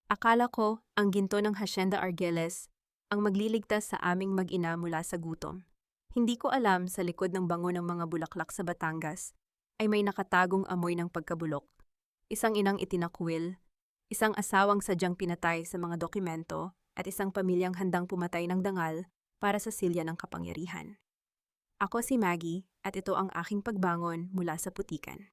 Akala ko ang ginto ng Hacienda Argeles ang magliligtas sa aming mag-ina mula sa gutom. Hindi ko alam sa likod ng bango ng mga bulaklak sa Batangas ay may nakatagong amoy ng pagkabulok. Isang inang itinakwil, isang asawang sadyang pinatay sa mga dokumento at isang pamilyang handang pumatay ng dangal para sa silya ng kapangyarihan. Ako si Maggie at ito ang aking pagbangon mula sa putikan.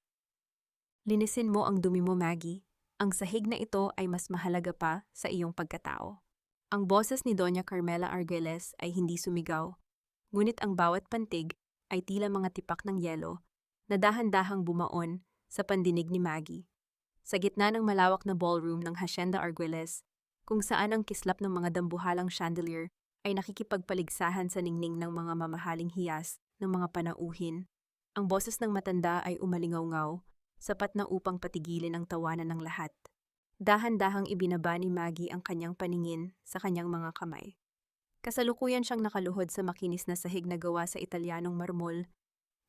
Linisin mo ang dumi mo, Maggie. Ang sahig na ito ay mas mahalaga pa sa iyong pagkatao. Ang boses ni Doña Carmela Argeles ay hindi sumigaw, ngunit ang bawat pantig ay tila mga tipak ng yelo na dahan-dahang bumaon sa pandinig ni Maggie. Sa gitna ng malawak na ballroom ng Hacienda Argeles, kung saan ang kislap ng mga dambuhalang chandelier ay nakikipagpaligsahan sa ningning ng mga mamahaling hiyas ng mga panauhin, ang boses ng matanda ay umalingaw-ngaw, sapat na upang patigilin ang tawanan ng lahat. Dahan-dahang ibinaba ni Maggie ang kanyang paningin sa kanyang mga kamay. Kasalukuyan siyang nakaluhod sa makinis na sahig na gawa sa Italianong marmol.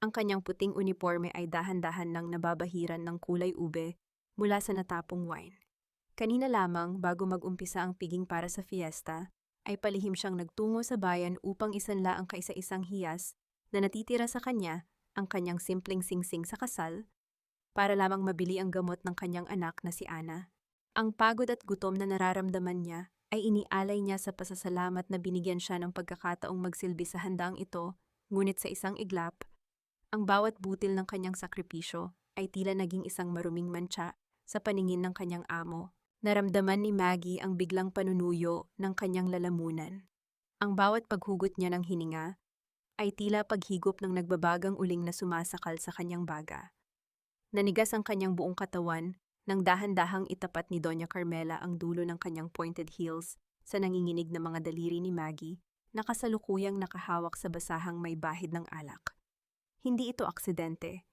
Ang kanyang puting uniforme ay dahan-dahan nang nababahiran ng kulay ube mula sa natapong wine. Kanina lamang bago mag-umpisa ang piging para sa fiesta, ay palihim siyang nagtungo sa bayan upang isanla ang kaisa-isang hiyas na natitira sa kanya, ang kanyang simpleng singsing sa kasal, para lamang mabili ang gamot ng kanyang anak na si Ana. Ang pagod at gutom na nararamdaman niya ay inialay niya sa pasasalamat na binigyan siya ng pagkakataong magsilbi sa handang ito, ngunit sa isang iglap, ang bawat butil ng kanyang sakripisyo ay tila naging isang maruming mantsa sa paningin ng kanyang amo. Naramdaman ni Maggie ang biglang panunuyo ng kanyang lalamunan. Ang bawat paghugot niya ng hininga ay tila paghigop ng nagbabagang uling na sumasakal sa kanyang baga. Nanigas ang kanyang buong katawan nang dahan-dahang itapat ni Doña Carmela ang dulo ng kanyang pointed heels sa nanginginig na mga daliri ni Maggie na kasalukuyang nakahawak sa basahang may bahid ng alak. Hindi ito aksidente.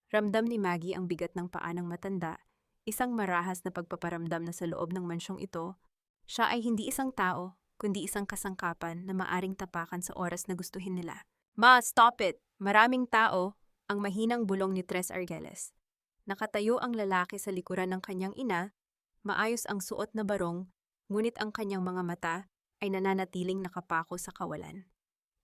Ramdam ni Maggie ang bigat ng paa ng matanda, isang marahas na pagpaparamdam na sa loob ng mansyong ito, siya ay hindi isang tao, kundi isang kasangkapan na maaring tapakan sa oras na gustuhin nila. Ma, stop it! Maraming tao, ang mahinang bulong ni Tres Argeles. Nakatayo ang lalaki sa likuran ng kanyang ina, maayos ang suot na barong, ngunit ang kanyang mga mata ay nananatiling nakapako sa kawalan.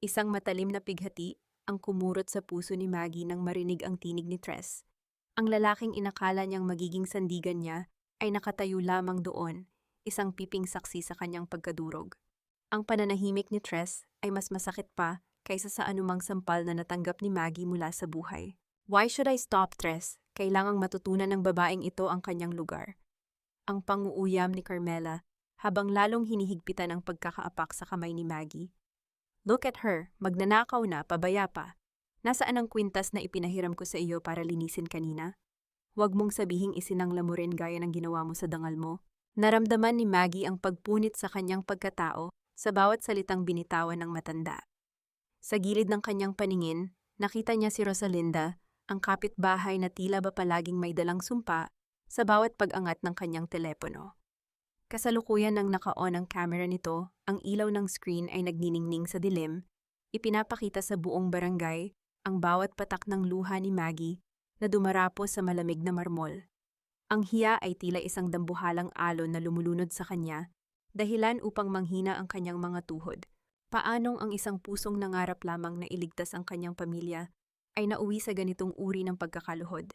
Isang matalim na pighati ang kumurot sa puso ni Maggie nang marinig ang tinig ni Tres. Ang lalaking inakala niyang magiging sandigan niya ay nakatayo lamang doon, isang piping saksi sa kanyang pagkadurog. Ang pananahimik ni Tres ay mas masakit pa kaysa sa anumang sampal na natanggap ni Maggie mula sa buhay. Why should I stop, Tres? Kailangang matutunan ng babaeng ito ang kanyang lugar. Ang panguuyam ni Carmela habang lalong hinihigpitan ang pagkakaapak sa kamay ni Maggie. Look at her, magnanakaw na, pabaya pa. Nasaan ang kwintas na ipinahiram ko sa iyo para linisin kanina? Huwag mong sabihing isinangla mo rin gaya ng ginawa mo sa dangal mo. Naramdaman ni Maggie ang pagpunit sa kanyang pagkatao sa bawat salitang binitawan ng matanda. Sa gilid ng kanyang paningin, nakita niya si Rosalinda, ang kapitbahay na tila ba palaging may dalang sumpa sa bawat pag-angat ng kanyang telepono. Kasalukuyan nang naka-on ang camera nito, ang ilaw ng screen ay nagniningning sa dilim, ipinapakita sa buong barangay ang bawat patak ng luha ni Maggie na dumarapo sa malamig na marmol. Ang hiya ay tila isang dambuhalang alon na lumulunod sa kanya, dahilan upang manghina ang kanyang mga tuhod. Paanong ang isang pusong nangarap lamang na iligtas ang kanyang pamilya ay nauwi sa ganitong uri ng pagkakaluhod?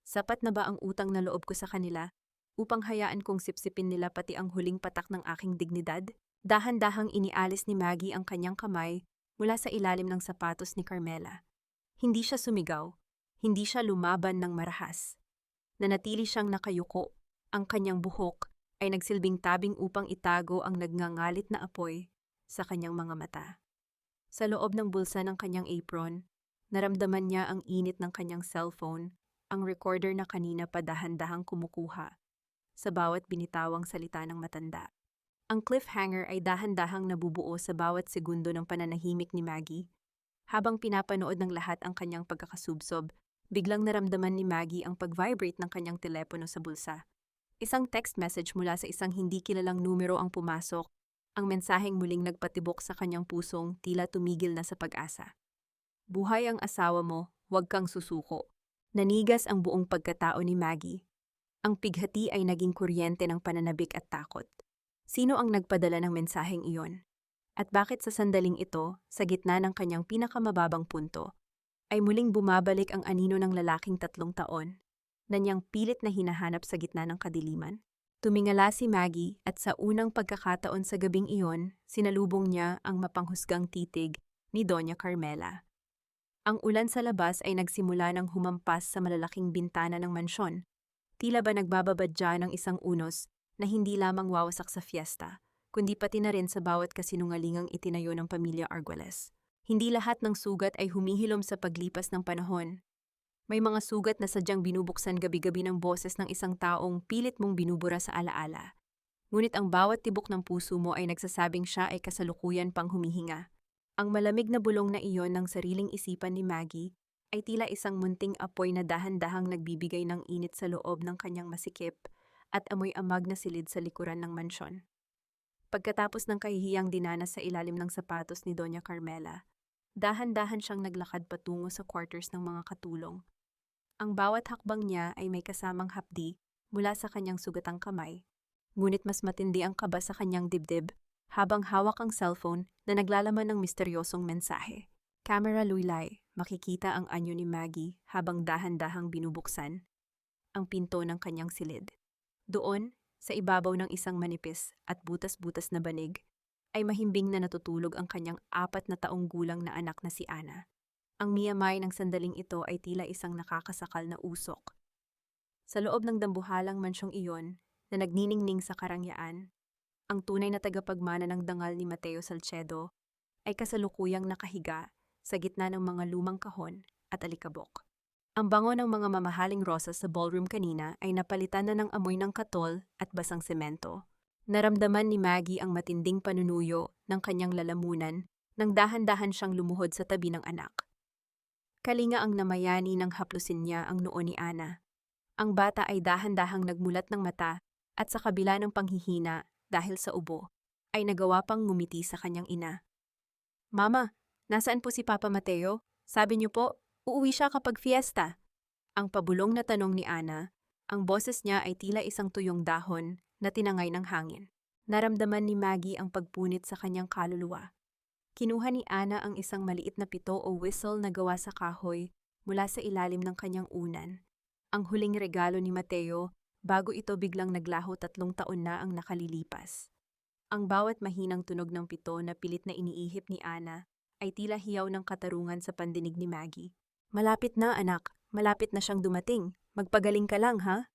Sapat na ba ang utang na loob ko sa kanila upang hayaan kong sipsipin nila pati ang huling patak ng aking dignidad? Dahan-dahang inialis ni Maggie ang kanyang kamay mula sa ilalim ng sapatos ni Carmela. Hindi siya sumigaw, hindi siya lumaban ng marahas. Nanatili siyang nakayuko, ang kanyang buhok ay nagsilbing tabing upang itago ang nagngangalit na apoy sa kanyang mga mata. Sa loob ng bulsa ng kanyang apron, naramdaman niya ang init ng kanyang cellphone, ang recorder na kanina pa dahan-dahang kumukuha sa bawat binitawang salita ng matanda. Ang cliffhanger ay dahan-dahang nabubuo sa bawat segundo ng pananahimik ni Maggie. Habang pinapanood ng lahat ang kanyang pagkakasubsob, biglang naramdaman ni Maggie ang pag-vibrate ng kanyang telepono sa bulsa. Isang text message mula sa isang hindi kilalang numero ang pumasok, ang mensaheng muling nagpatibok sa kanyang pusong tila tumigil na sa pag-asa. Buhay ang asawa mo, huwag kang susuko. Nanigas ang buong pagkatao ni Maggie. Ang pighati ay naging kuryente ng pananabik at takot. Sino ang nagpadala ng mensaheng iyon? At bakit sa sandaling ito, sa gitna ng kanyang pinakamababang punto, ay muling bumabalik ang anino ng lalaking 3 taon na niyang pilit na hinahanap sa gitna ng kadiliman? Tumingala si Maggie at sa unang pagkakataon sa gabing iyon, sinalubong niya ang mapanghusgang titig ni Doña Carmela. Ang ulan sa labas ay nagsimula ng humampas sa malalaking bintana ng mansyon. Tila ba nagbababadya ng isang unos na hindi lamang wawasak sa fiesta, kundi pati na rin sa bawat kasinungalingang itinayo ng pamilya Arguelles. Hindi lahat ng sugat ay humihilom sa paglipas ng panahon. May mga sugat na sadyang binubuksan gabi-gabi ng boses ng isang taong pilit mong binubura sa alaala. Ngunit ang bawat tibok ng puso mo ay nagsasabing siya ay kasalukuyan pang humihinga. Ang malamig na bulong na iyon ng sariling isipan ni Maggie ay tila isang munting apoy na dahan-dahang nagbibigay ng init sa loob ng kanyang masikip at amoy amag na silid sa likuran ng mansyon. Pagkatapos ng kahihiyang dinanas sa ilalim ng sapatos ni Doña Carmela, dahan-dahan siyang naglakad patungo sa quarters ng mga katulong. Ang bawat hakbang niya ay may kasamang hapdi mula sa kanyang sugatang kamay, ngunit mas matindi ang kaba sa kanyang dibdib habang hawak ang cellphone na naglalaman ng misteryosong mensahe. Camera luylay, makikita ang anyo ni Maggie habang dahan-dahang binubuksan ang pinto ng kanyang silid. Doon, sa ibabaw ng isang manipis at butas-butas na banig, ay mahimbing na natutulog ang kanyang 4 taong gulang na anak na si Ana. Ang miyamay ng sandaling ito ay tila isang nakakasakal na usok. Sa loob ng dambuhalang mansyong iyon na nagniningning sa karangyaan, ang tunay na tagapagmana ng dangal ni Mateo Salcedo ay kasalukuyang nakahiga sa gitna ng mga lumang kahon at alikabok. Ang bango ng mga mamahaling rosas sa ballroom kanina ay napalitan na ng amoy ng katol at basang semento. Naramdaman ni Maggie ang matinding panunuyo ng kanyang lalamunan nang dahan-dahan siyang lumuhod sa tabi ng anak. Kalinga ang namayani nang haplusin niya ang noo ni Ana. Ang bata ay dahan-dahang nagmulat ng mata at sa kabila ng panghihina dahil sa ubo, ay nagawa pang ngumiti sa kanyang ina. "Mama, nasaan po si Papa Mateo? Sabi niyo po, uuwi siya kapag fiesta." Ang pabulong na tanong ni Ana, ang boses niya ay tila isang tuyong dahon na tinangay ng hangin. Naramdaman ni Maggie ang pagpunit sa kanyang kaluluwa. Kinuha ni Ana ang isang maliit na pito o whistle na gawa sa kahoy mula sa ilalim ng kanyang unan. Ang huling regalo ni Mateo bago ito biglang naglaho 3 taon na ang nakalilipas. Ang bawat mahinang tunog ng pito na pilit na iniihip ni Ana ay tila hiyaw ng katarungan sa pandinig ni Maggie. "Malapit na, anak. Malapit na siyang dumating. Magpagaling ka lang, ha?"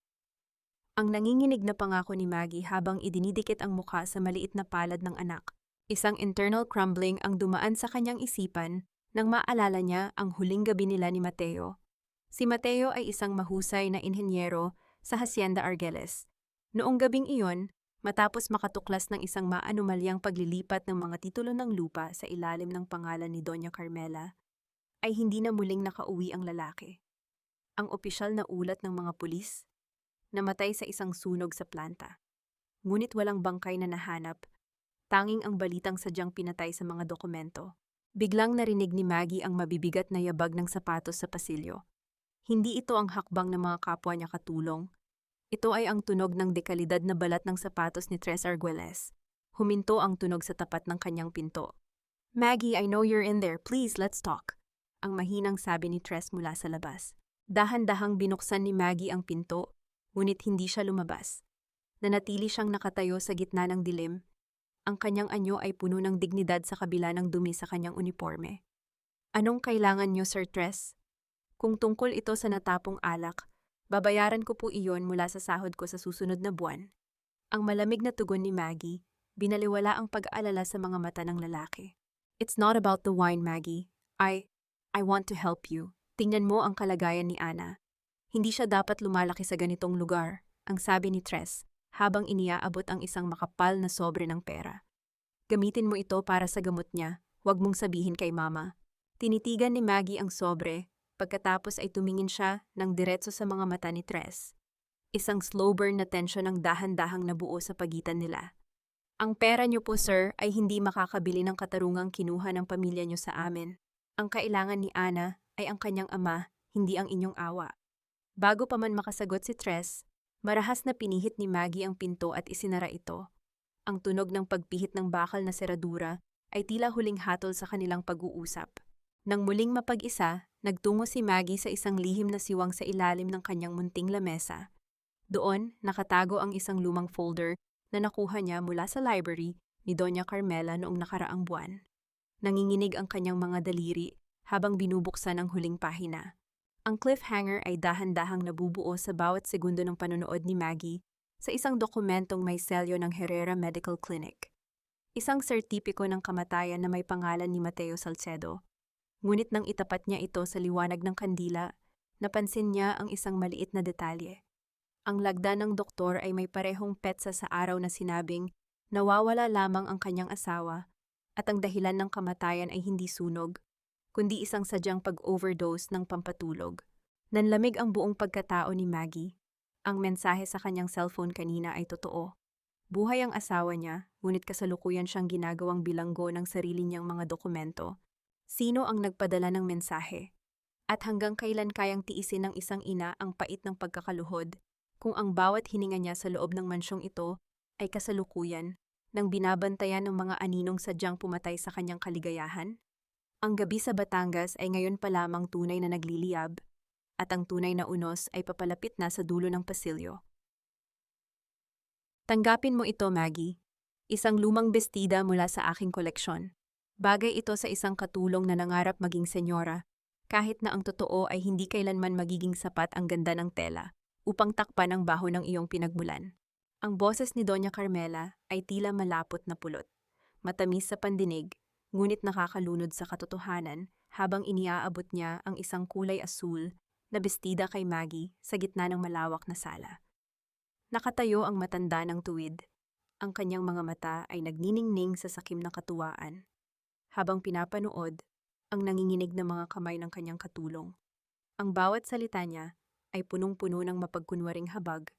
Ang nanginginig na pangako ni Maggie habang idinidikit ang mukha sa maliit na palad ng anak. Isang internal crumbling ang dumaan sa kanyang isipan nang maalala niya ang huling gabi nila ni Mateo. Si Mateo ay isang mahusay na inhenyero sa Hacienda Arguelles. Noong gabing iyon, matapos makatuklas ng isang maanumalyang paglilipat ng mga titulo ng lupa sa ilalim ng pangalan ni Doña Carmela, ay hindi na muling nakauwi ang lalaki. Ang opisyal na ulat ng mga pulis, namatay sa isang sunog sa planta. Ngunit walang bangkay na nahanap, tanging ang balitang sadyang pinatay sa mga dokumento. Biglang narinig ni Maggie ang mabibigat na yabag ng sapatos sa pasilyo. Hindi ito ang hakbang ng mga kapwa niya katulong. Ito ay ang tunog ng dekalidad na balat ng sapatos ni Tres Arguelles. Huminto ang tunog sa tapat ng kanyang pinto. "Maggie, I know you're in there. Please, let's talk." Ang mahinang sabi ni Tres mula sa labas. Dahan-dahang binuksan ni Maggie ang pinto, ngunit hindi siya lumabas. Nanatili siyang nakatayo sa gitna ng dilim. Ang kanyang anyo ay puno ng dignidad sa kabila ng dumi sa kanyang uniforme. "Anong kailangan niyo, Sir Tres? Kung tungkol ito sa natapong alak, babayaran ko po iyon mula sa sahod ko sa susunod na buwan." Ang malamig na tugon ni Maggie, binaliwala ang pag-aalala sa mga mata ng lalaki. "It's not about the wine, Maggie. I want to help you." Tingnan mo ang kalagayan ni Ana. Hindi siya dapat lumalaki sa ganitong lugar, ang sabi ni Tres, habang iniaabot ang isang makapal na sobre ng pera. "Gamitin mo ito para sa gamot niya, huwag mong sabihin kay Mama." Tinitigan ni Maggie ang sobre, pagkatapos ay tumingin siya ng diretso sa mga mata ni Tres. Isang slow burn na tensyon ang dahan-dahang nabuo sa pagitan nila. "Ang pera niyo po, sir, ay hindi makakabili ng katarungang kinuha ng pamilya niyo sa amin. Ang kailangan ni Ana ay ang kanyang ama, hindi ang inyong awa." Bago pa man makasagot si Tres, Marahas na pinihit ni Maggie ang pinto at isinara ito. Ang tunog ng pagpihit ng bakal na seradura ay tila huling hatol sa kanilang pag-uusap. Nang muling mapag-isa, nagtungo si Maggie sa isang lihim na siwang sa ilalim ng kanyang munting lamesa. Doon, nakatago ang isang lumang folder na nakuha niya mula sa library ni Doña Carmela noong nakaraang buwan. Nanginginig ang kanyang mga daliri habang binubuksan ang huling pahina. Ang cliffhanger ay dahan-dahang nabubuo sa bawat segundo ng panonood ni Maggie sa isang dokumentong may selyo ng Herrera Medical Clinic. Isang sertipiko ng kamatayan na may pangalan ni Mateo Salcedo. Ngunit nang itapat niya ito sa liwanag ng kandila, napansin niya ang isang maliit na detalye. Ang lagda ng doktor ay may parehong petsa sa araw na sinabing nawawala lamang ang kanyang asawa at ang dahilan ng kamatayan ay hindi sunog, kundi isang sadyang pag-overdose ng pampatulog. Nanlamig ang buong pagkatao ni Maggie. Ang mensahe sa kanyang cellphone kanina ay totoo. Buhay ang asawa niya, ngunit kasalukuyan siyang ginagawang bilanggo ng sarili niyang mga dokumento. Sino ang nagpadala ng mensahe? At hanggang kailan kayang tiisin ng isang ina ang pait ng pagkakaluhod kung ang bawat hininga niya sa loob ng mansyong ito ay kasalukuyan nang binabantayan ng mga aninong sadyang pumatay sa kanyang kaligayahan? Ang gabi sa Batangas ay ngayon pa lamang tunay na nagliliyab at ang tunay na unos ay papalapit na sa dulo ng pasilyo. Tanggapin mo ito, Maggie. Isang lumang bestida mula sa aking koleksyon. Bagay ito sa isang katulong na nangarap maging senyora, kahit na ang totoo ay hindi kailanman magiging sapat ang ganda ng tela upang takpan ang baho ng iyong pinagmulan. Ang boses ni Doña Carmela ay tila malapot na pulot. Matamis sa pandinig, ngunit nakakalunod sa katotohanan habang iniaabot niya ang isang kulay asul na bestida kay Maggie sa gitna ng malawak na sala. Nakatayo ang matanda ng tuwid. Ang kanyang mga mata ay nagniningning sa sakim na katuwaan. Habang pinapanood, ang nanginginig na mga kamay ng kanyang katulong. Ang bawat salita niya ay punong-puno ng mapagkunwaring habag.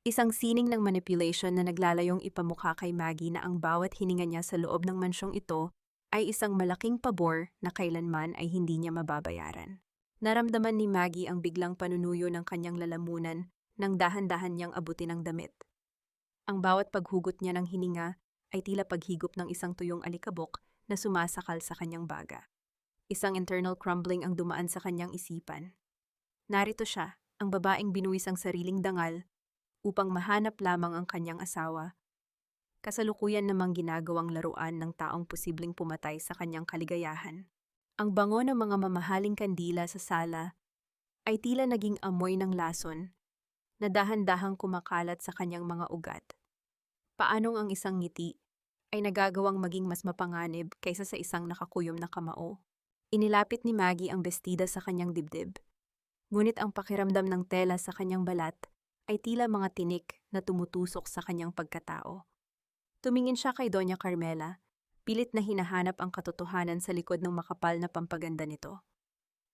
Isang sining ng manipulation na naglalayong ipamukha kay Maggie na ang bawat hininga niya sa loob ng mansyong ito ay isang malaking pabor na kailanman ay hindi niya mababayaran. Naramdaman ni Maggie ang biglang panunuyo ng kanyang lalamunan nang dahan-dahan niyang abutin ang damit. Ang bawat paghugot niya ng hininga ay tila paghigop ng isang tuyong alikabok na sumasakal sa kanyang baga. Isang internal crumbling ang dumaan sa kanyang isipan. Narito siya, ang babaeng binuwis ang sariling dangal upang mahanap lamang ang kanyang asawa. Kasalukuyan namang ginagawang laruan ng taong posibleng pumatay sa kanyang kaligayahan. Ang bango ng mga mamahaling kandila sa sala ay tila naging amoy ng lason na dahan-dahang kumakalat sa kanyang mga ugat. Paanong ang isang ngiti ay nagagawang maging mas mapanganib kaysa sa isang nakakuyom na kamao? Inilapit ni Maggie ang bestida sa kanyang dibdib. Ngunit ang pakiramdam ng tela sa kanyang balat ay tila mga tinik na tumutusok sa kanyang pagkatao. Tumingin siya kay Doña Carmela, pilit na hinahanap ang katotohanan sa likod ng makapal na pampaganda nito.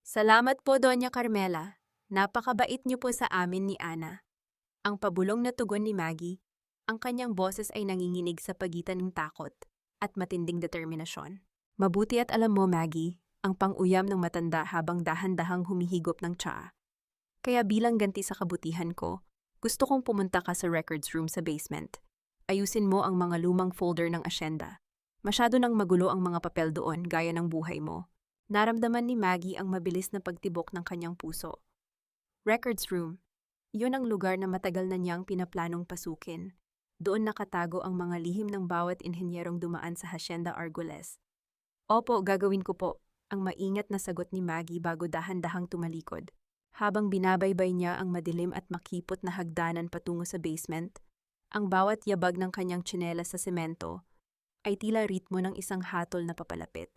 Salamat po, Doña Carmela. Napakabait niyo po sa amin ni Ana. Ang pabulong na tugon ni Maggie, ang kanyang boses ay nanginginig sa pagitan ng takot at matinding determinasyon. Mabuti at alam mo, Maggie, ang pang-uyam ng matanda habang dahan-dahang humihigop ng tsaa. Kaya bilang ganti sa kabutihan ko, gusto kong pumunta ka sa records room sa basement. Ayusin mo ang mga lumang folder ng asyenda. Masyado nang magulo ang mga papel doon gaya ng buhay mo. Naramdaman ni Maggie ang mabilis na pagtibok ng kanyang puso. Records room. Iyon ang lugar na matagal na niyang pinaplanong pasukin. Doon nakatago ang mga lihim ng bawat inhenyerong dumaan sa Hacienda Argoles. Opo, gagawin ko po, ang maingat na sagot ni Maggie bago dahan-dahang tumalikod. Habang binabaybay niya ang madilim at makipot na hagdanan patungo sa basement, ang bawat yabag ng kanyang tsinelas sa semento ay tila ritmo ng isang hatol na papalapit.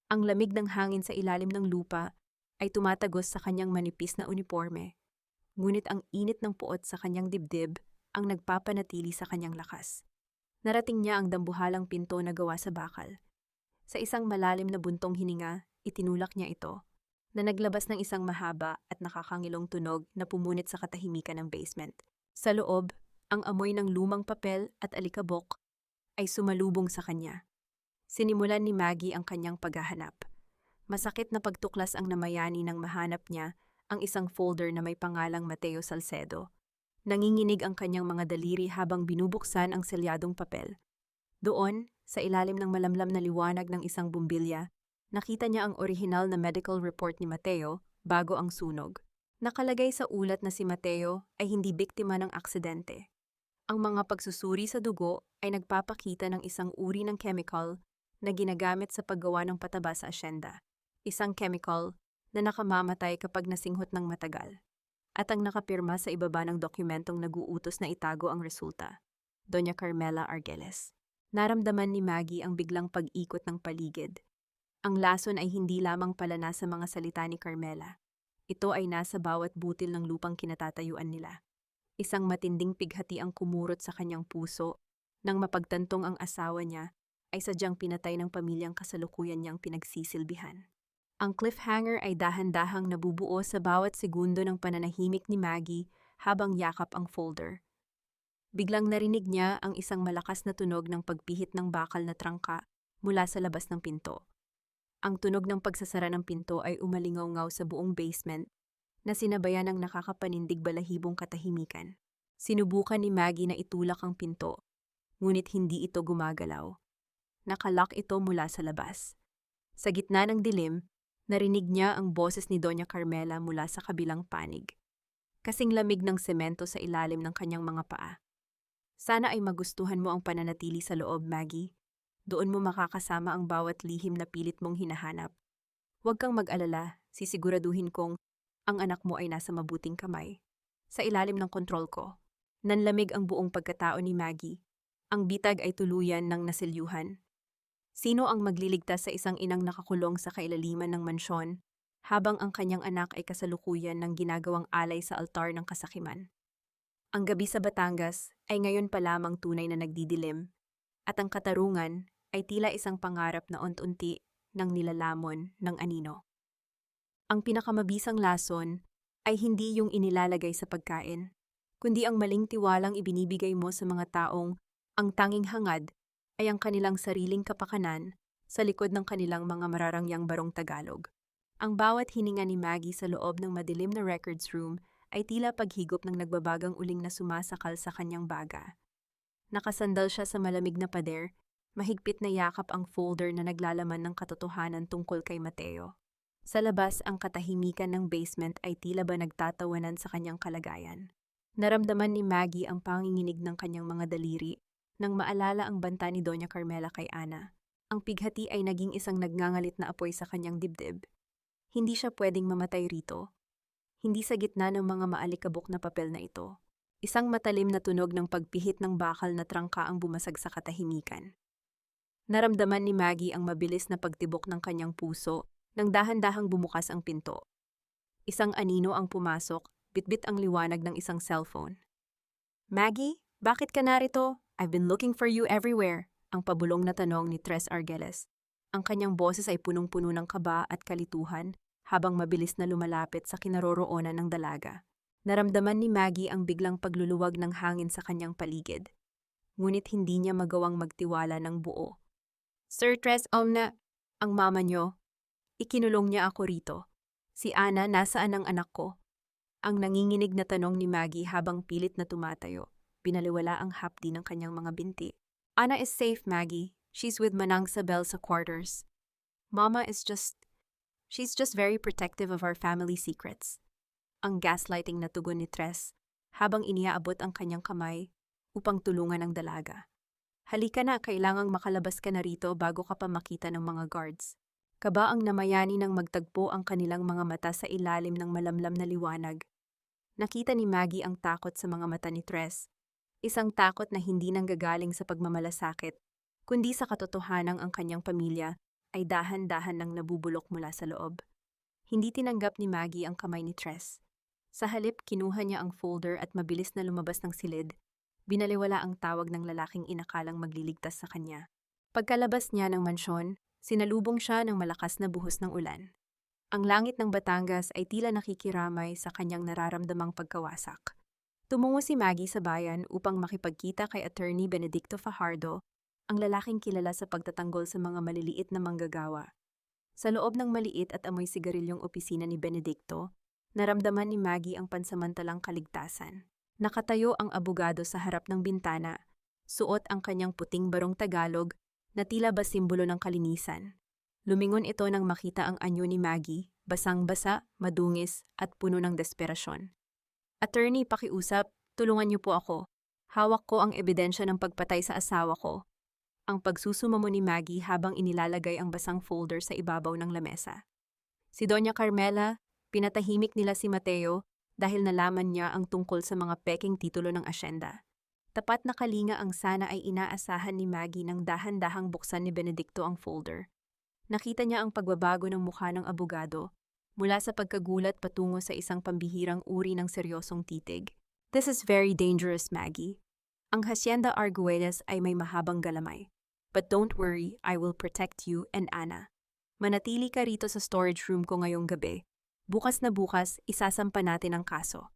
Ang lamig ng hangin sa ilalim ng lupa ay tumatagos sa kanyang manipis na uniforme. Ngunit ang init ng puot sa kanyang dibdib ang nagpapanatili sa kanyang lakas. Narating niya ang dambuhalang pinto na gawa sa bakal. Sa isang malalim na buntong hininga, itinulak niya ito, na naglabas ng isang mahaba at nakakangilong tunog na pumunit sa katahimikan ng basement. Sa loob, ang amoy ng lumang papel at alikabok ay sumalubong sa kanya. Sinimulan ni Maggie ang kanyang paghahanap. Masakit na pagtuklas ang namayani nang mahanap niya ang isang folder na may pangalang Mateo Salcedo. Nanginginig ang kanyang mga daliri habang binubuksan ang selyadong papel. Doon, sa ilalim ng malamlam na liwanag ng isang bumbilya, nakita niya ang orihinal na medical report ni Mateo bago ang sunog. Nakalagay sa ulat na si Mateo ay hindi biktima ng aksidente. Ang mga pagsusuri sa dugo ay nagpapakita ng isang uri ng chemical na ginagamit sa paggawa ng pataba sa asyenda. Isang chemical na nakamamatay kapag nasinghot ng matagal. At ang nakapirma sa ibaba ng dokumentong nag-uutos na itago ang resulta. Doña Carmela Argeles. Naramdaman ni Maggie ang biglang pag-ikot ng paligid. Ang lason ay hindi lamang pala nasa mga salita ni Carmela. Ito ay nasa bawat butil ng lupang kinatatayuan nila. Isang matinding pighati ang kumurot sa kanyang puso nang mapagtantong ang asawa niya ay sadyang pinatay ng pamilyang kasalukuyan niyang pinagsisilbihan. Ang cliffhanger ay dahan-dahang nabubuo sa bawat segundo ng pananahimik ni Maggie habang yakap ang folder. Biglang narinig niya ang isang malakas na tunog ng pagpihit ng bakal na trangka mula sa labas ng pinto. Ang tunog ng pagsasara ng pinto ay umalingaw-ngaw sa buong basement na sinabayan ng nakakapanindig balahibong katahimikan. Sinubukan ni Maggie na itulak ang pinto, ngunit hindi ito gumagalaw. Nakalock ito mula sa labas. Sa gitna ng dilim, narinig niya ang boses ni Doña Carmela mula sa kabilang panig. Kasing lamig ng semento sa ilalim ng kanyang mga paa. Sana ay magustuhan mo ang pananatili sa loob, Maggie. Doon mo makakasama ang bawat lihim na pilit mong hinahanap. Huwag kang mag-alala, sisiguraduhin kong ang anak mo ay nasa mabuting kamay. Sa ilalim ng kontrol ko. Nanlamig ang buong pagkatao ni Maggie. Ang bitag ay tuluyan ng nasilyuhan. Sino ang magliligtas sa isang inang nakakulong sa kailaliman ng mansyon habang ang kanyang anak ay kasalukuyan ng ginagawang alay sa altar ng kasakiman? Ang gabi sa Batangas ay ngayon pa lamang tunay na nagdidilim at ang katarungan ay tila isang pangarap na unti-unti ng nilalamon ng anino. Ang pinakamabisang lason ay hindi yung inilalagay sa pagkain, kundi ang maling tiwalang ibinibigay mo sa mga taong ang tanging hangad ay ang kanilang sariling kapakanan sa likod ng kanilang mga mararangyang barong Tagalog. Ang bawat hininga ni Maggie sa loob ng madilim na records room ay tila paghigop ng nagbabagang uling na sumasakal sa kanyang baga. Nakasandal siya sa malamig na pader, mahigpit na yakap ang folder na naglalaman ng katotohanan tungkol kay Mateo. Sa labas, ang katahimikan ng basement ay tila ba nagtatawanan sa kanyang kalagayan. Naramdaman ni Maggie ang panginginig ng kanyang mga daliri nang maalala ang banta ni Doña Carmela kay Ana. Ang pighati ay naging isang nagngangalit na apoy sa kanyang dibdib. Hindi siya pwedeng mamatay rito. Hindi sa gitna ng mga maalikabok na papel na ito. Isang matalim na tunog ng pagpihit ng bakal na trangka ang bumasag sa katahimikan. Naramdaman ni Maggie ang mabilis na pagtibok ng kanyang puso nang dahan-dahang bumukas ang pinto. Isang anino ang pumasok, bitbit ang liwanag ng isang cellphone. "Maggie, bakit ka narito? I've been looking for you everywhere," ang pabulong na tanong ni Tres Argeles. Ang kanyang boses ay punong-puno ng kaba at kalituhan habang mabilis na lumalapit sa kinaroroonan ng dalaga. Naramdaman ni Maggie ang biglang pagluluwag ng hangin sa kanyang paligid. Ngunit hindi niya magawang magtiwala ng buo. "Sir Tres, ang mama niyo. Ikinulong niya ako rito. Si Ana, nasaan ang anak ko?" Ang nanginginig na tanong ni Maggie habang pilit na tumatayo. Binaliwala ang hapdi ng kanyang mga binti. "Ana is safe, Maggie. She's with Manang Sabel sa quarters. Mama she's just very protective of our family secrets." Ang gaslighting na tugon ni Tres habang iniaabot ang kanyang kamay upang tulungan ang dalaga. "Halika na, kailangang makalabas ka na rito bago ka pa makita ng mga guards." Kaba ang namayani nang magtagpo ang kanilang mga mata sa ilalim ng malamlam na liwanag. Nakita ni Maggie ang takot sa mga mata ni Tres. Isang takot na hindi nanggagaling sa pagmamalasakit, kundi sa katotohanang ang kanyang pamilya ay dahan-dahan nang nabubulok mula sa loob. Hindi tinanggap ni Maggie ang kamay ni Tres. Sa halip, kinuha niya ang folder at mabilis na lumabas ng silid. Binaliwala ang tawag ng lalaking inakalang magliligtas sa kanya. Pagkalabas niya ng mansyon, sinalubong siya ng malakas na buhos ng ulan. Ang langit ng Batangas ay tila nakikiramay sa kanyang nararamdamang pagkawasak. Tumungo si Maggie sa bayan upang makipagkita kay Attorney Benedicto Fajardo, ang lalaking kilala sa pagtatanggol sa mga maliliit na manggagawa. Sa loob ng maliit at amoy sigarilyong opisina ni Benedicto, naramdaman ni Maggie ang pansamantalang kaligtasan. Nakatayo ang abogado sa harap ng bintana, suot ang kanyang puting barong Tagalog na tila ba simbolo ng kalinisan. Lumingon ito nang makita ang anyo ni Maggie, basang-basa, madungis at puno ng desperasyon. Attorney, pakiusap, tulungan niyo po ako. Hawak ko ang ebidensya ng pagpatay sa asawa ko. Ang pagsusumamo ni Maggie habang inilalagay ang basang folder sa ibabaw ng lamesa. Si Doña Carmela, pinatahimik nila si Mateo dahil nalaman niya ang tungkol sa mga peking titulo ng asyenda. Tapat na kalinga ang sana ay inaasahan ni Maggie nang dahan-dahang buksan ni Benedicto ang folder. Nakita niya ang pagbabago ng mukha ng abogado, mula sa pagkagulat patungo sa isang pambihirang uri ng seryosong titig. This is very dangerous, Maggie. Ang Hacienda Arguelles ay may mahabang galamay. But don't worry, I will protect you and Ana. Manatili ka rito sa storage room ko ngayong gabi. Bukas na bukas, isasampa natin ang kaso.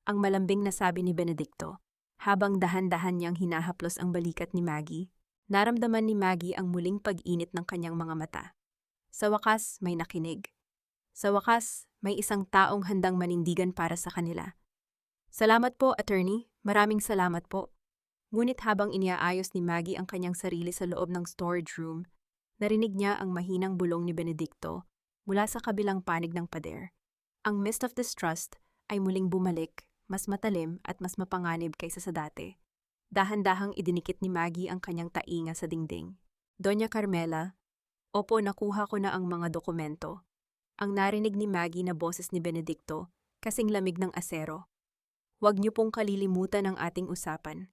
Ang malambing na sabi ni Benedicto. Habang dahan-dahan niyang hinahaplos ang balikat ni Maggie, naramdaman ni Maggie ang muling pag-init ng kanyang mga mata. Sa wakas, may nakinig. Sa wakas, may isang taong handang manindigan para sa kanila. Salamat po, attorney. Maraming salamat po. Ngunit habang iniaayos ni Maggie ang kanyang sarili sa loob ng storage room, narinig niya ang mahinang bulong ni Benedicto mula sa kabilang panig ng pader. Ang mist of distrust ay muling bumalik, mas matalim at mas mapanganib kaysa sa dati. Dahan-dahang idinikit ni Maggie ang kanyang tainga sa dingding. Doña Carmela, opo, nakuha ko na ang mga dokumento. Ang narinig ni Maggie na boses ni Benedicto, kasing lamig ng asero. Huwag niyo pong kalilimutan ang ating usapan.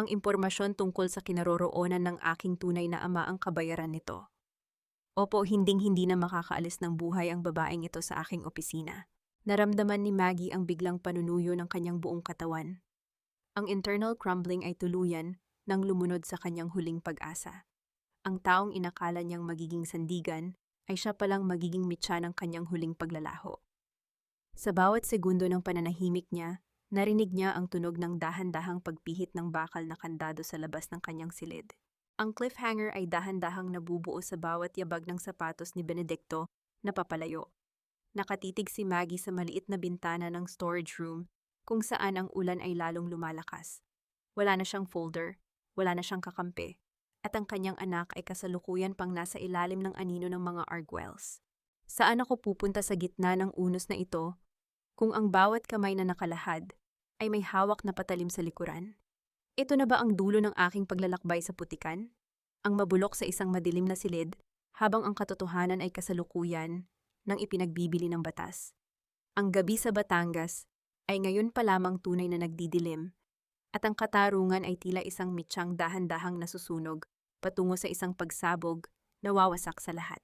Ang impormasyon tungkol sa kinaroroonan ng aking tunay na ama ang kabayaran nito. Opo, hinding-hindi na makakaalis ng buhay ang babaeng ito sa aking opisina. Naramdaman ni Maggie ang biglang panunuyo ng kanyang buong katawan. Ang internal crumbling ay tuluyan nang lumunod sa kanyang huling pag-asa. Ang taong inakala niyang magiging sandigan ay siya palang magiging mitya ng kanyang huling paglalaho. Sa bawat segundo ng pananahimik niya, narinig niya ang tunog ng dahan-dahang pagpihit ng bakal na kandado sa labas ng kanyang silid. Ang cliffhanger ay dahan-dahang nabubuo sa bawat yabag ng sapatos ni Benedicto na papalayo. Nakatitig si Maggie sa maliit na bintana ng storage room kung saan ang ulan ay lalong lumalakas. Wala na siyang folder, wala na siyang kakampi, at ang kanyang anak ay kasalukuyan pang nasa ilalim ng anino ng mga Arguelles. Saan ako pupunta sa gitna ng unos na ito kung ang bawat kamay na nakalahad ay may hawak na patalim sa likuran? Ito na ba ang dulo ng aking paglalakbay sa putikan? Ang mabulok sa isang madilim na silid habang ang katotohanan ay kasalukuyan ng ipinagbibili ng batas. Ang gabi sa Batangas ay ngayon pa lamang tunay na nagdidilim at ang katarungan ay tila isang mitsyang dahan-dahang nasusunog patungo sa isang pagsabog na wawasak sa lahat.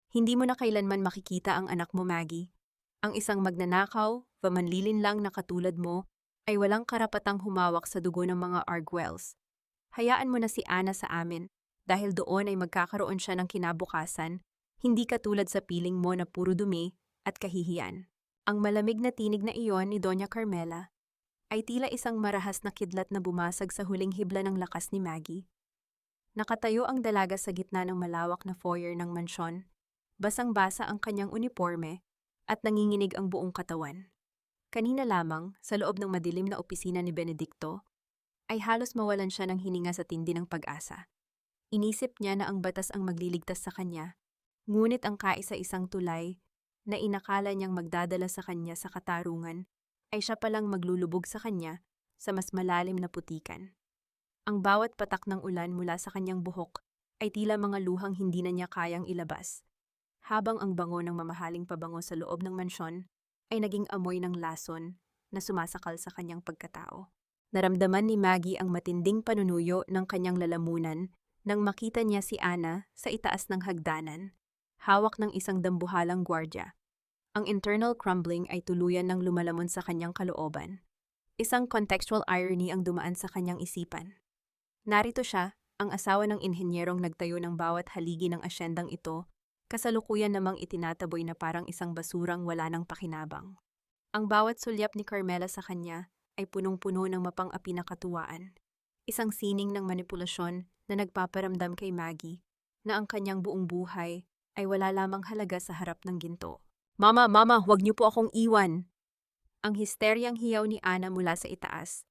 Hindi mo na kailanman makikita ang anak mo, Maggie. Ang isang magnanakaw, pamanlilinlang na katulad mo, ay walang karapatang humawak sa dugo ng mga Arguelles. Hayaan mo na si Ana sa amin, dahil doon ay magkakaroon siya ng kinabukasan, hindi katulad sa piling mo na puro dumi at kahihiyan. Ang malamig na tinig na iyon ni Doña Carmela ay tila isang marahas na kidlat na bumasag sa huling hibla ng lakas ni Maggie. Nakatayo ang dalaga sa gitna ng malawak na foyer ng mansyon, basang-basa ang kanyang uniforme at nanginginig ang buong katawan. Kanina lamang, sa loob ng madilim na opisina ni Benedicto, ay halos mawalan siya ng hininga sa tindi ng pag-asa. Inisip niya na ang batas ang magliligtas sa kanya, ngunit ang kaisa-isang tulay na inakala niyang magdadala sa kanya sa katarungan ay siya palang maglulubog sa kanya sa mas malalim na putikan. Ang bawat patak ng ulan mula sa kanyang buhok ay tila mga luhang hindi na niya kayang ilabas, habang ang bango ng mamahaling pabango sa loob ng mansyon ay naging amoy ng lason na sumasakal sa kanyang pagkatao. Naramdaman ni Maggie ang matinding panunuyo ng kanyang lalamunan nang makita niya si Ana sa itaas ng hagdanan, hawak ng isang dambuhalang gwardya. Ang internal crumbling ay tuluyan ng lumalamon sa kanyang kalooban. Isang contextual irony ang dumaan sa kanyang isipan. Narito siya, ang asawa ng inhenyerong nagtayo ng bawat haligi ng asyendang ito, kasalukuyan namang itinataboy na parang isang basurang wala ng pakinabang. Ang bawat sulyap ni Carmela sa kanya ay punong-puno ng mapang-api na katuwaan. Isang sining ng manipulasyon na nagpaparamdam kay Maggie na ang kanyang buong buhay ay wala lamang halaga sa harap ng ginto. Mama, huwag niyo po akong iwan! Ang histeryang hiyaw ni Ana mula sa itaas.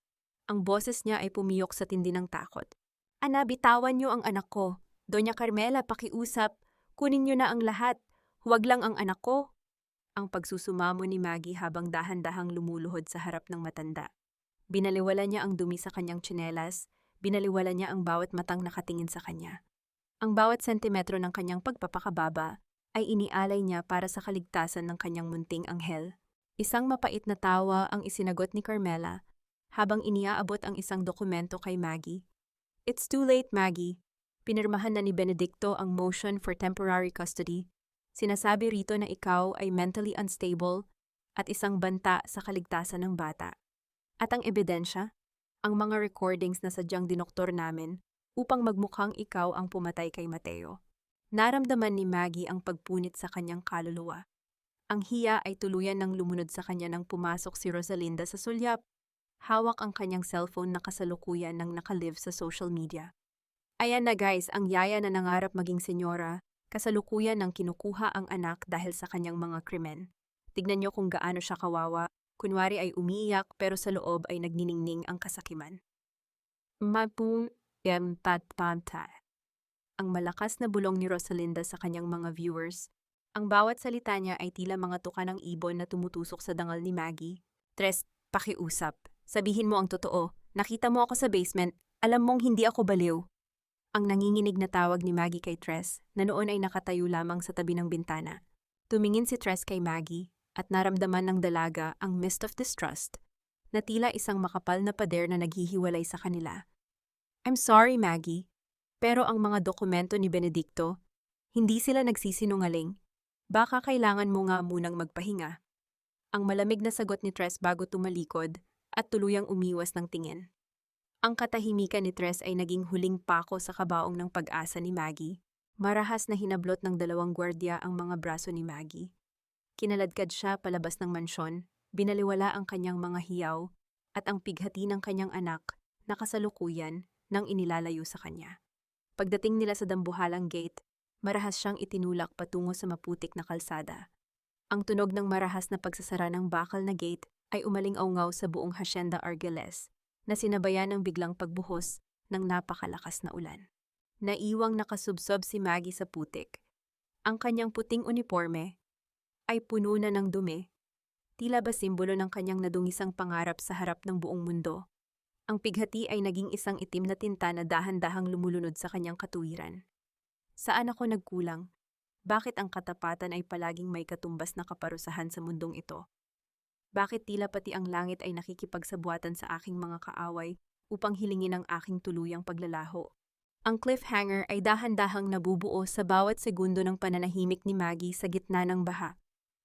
Ang boses niya ay pumiyok sa tindi ng takot. Ana, bitawan niyo ang anak ko. Doña Carmela, pakiusap. Kunin niyo na ang lahat. Huwag lang ang anak ko. Ang pagsusumamo ni Maggie habang dahan-dahang lumuluhod sa harap ng matanda. Binaliwala niya ang dumi sa kanyang tsinelas. Binaliwala niya ang bawat matang nakatingin sa kanya. Ang bawat sentimetro ng kanyang pagpapakababa ay inialay niya para sa kaligtasan ng kanyang munting anghel. Isang mapait na tawa ang isinagot ni Carmela habang iniaabot ang isang dokumento kay Maggie. It's too late, Maggie. Pinirmahan na ni Benedicto ang motion for temporary custody. Sinasabi rito na ikaw ay mentally unstable at isang banta sa kaligtasan ng bata. At ang ebidensya, ang mga recordings na sadyang dinoktor namin upang magmukhang ikaw ang pumatay kay Mateo. Naramdaman ni Maggie ang pagpunit sa kanyang kaluluwa. Ang hiya ay tuluyan ng lumunod sa kanya nang pumasok si Rosalinda sa sulyap. Hawak ang kanyang cellphone na kasalukuyan nang nakalive sa social media. Ayan na guys, ang yaya na nangarap maging senyora, kasalukuyan nang kinukuha ang anak dahil sa kanyang mga krimen. Tignan niyo kung gaano siya kawawa, kunwari ay umiiyak pero sa loob ay nagniningning ang kasakiman. Mapung tatpanta. Ang malakas na bulong ni Rosalinda sa kanyang mga viewers. Ang bawat salita niya ay tila mga tuka ng ibon na tumutusok sa dangal ni Maggie. Tres, pakiusap. Sabihin mo ang totoo. Nakita mo ako sa basement. Alam mong hindi ako baliw. Ang nanginginig na tawag ni Maggie kay Tres na noon ay nakatayo lamang sa tabi ng bintana. Tumingin si Tres kay Maggie at naramdaman ng dalaga ang mist of distrust na tila isang makapal na pader na naghihiwalay sa kanila. I'm sorry, Maggie. Pero ang mga dokumento ni Benedicto, hindi sila nagsisinungaling. Baka kailangan mo nga munang magpahinga. Ang malamig na sagot ni Tres bago tumalikod at tuluyang umiwas ng tingin. Ang katahimikan ni Tres ay naging huling pako sa kabaong ng pag-asa ni Maggie. Marahas na hinablot ng dalawang gwardiya ang mga braso ni Maggie. Kinaladkad siya palabas ng mansyon, binaliwala ang kanyang mga hiyaw at ang pighati ng kanyang anak na kasalukuyan nang inilalayo sa kanya. Pagdating nila sa dambuhalang gate, marahas siyang itinulak patungo sa maputik na kalsada. Ang tunog ng marahas na pagsasara ng bakal na gate ay umaling-aungaw sa buong Hacienda Argeles na sinabayan ng biglang pagbuhos ng napakalakas na ulan. Naiwang nakasubsob si Maggie sa putik. Ang kanyang puting uniforme ay puno na ng dumi, tila ba simbolo ng kanyang nadungisang pangarap sa harap ng buong mundo. Ang pighati ay naging isang itim na tinta na dahan-dahang lumulunod sa kanyang katuwiran. Saan ako nagkulang? Bakit ang katapatan ay palaging may katumbas na kaparusahan sa mundong ito? Bakit tila pati ang langit ay nakikipagsabuatan sa aking mga kaaway upang hilingin ang aking tuluyang paglalaho? Ang cliffhanger ay dahan-dahang nabubuo sa bawat segundo ng pananahimik ni Maggie sa gitna ng baha.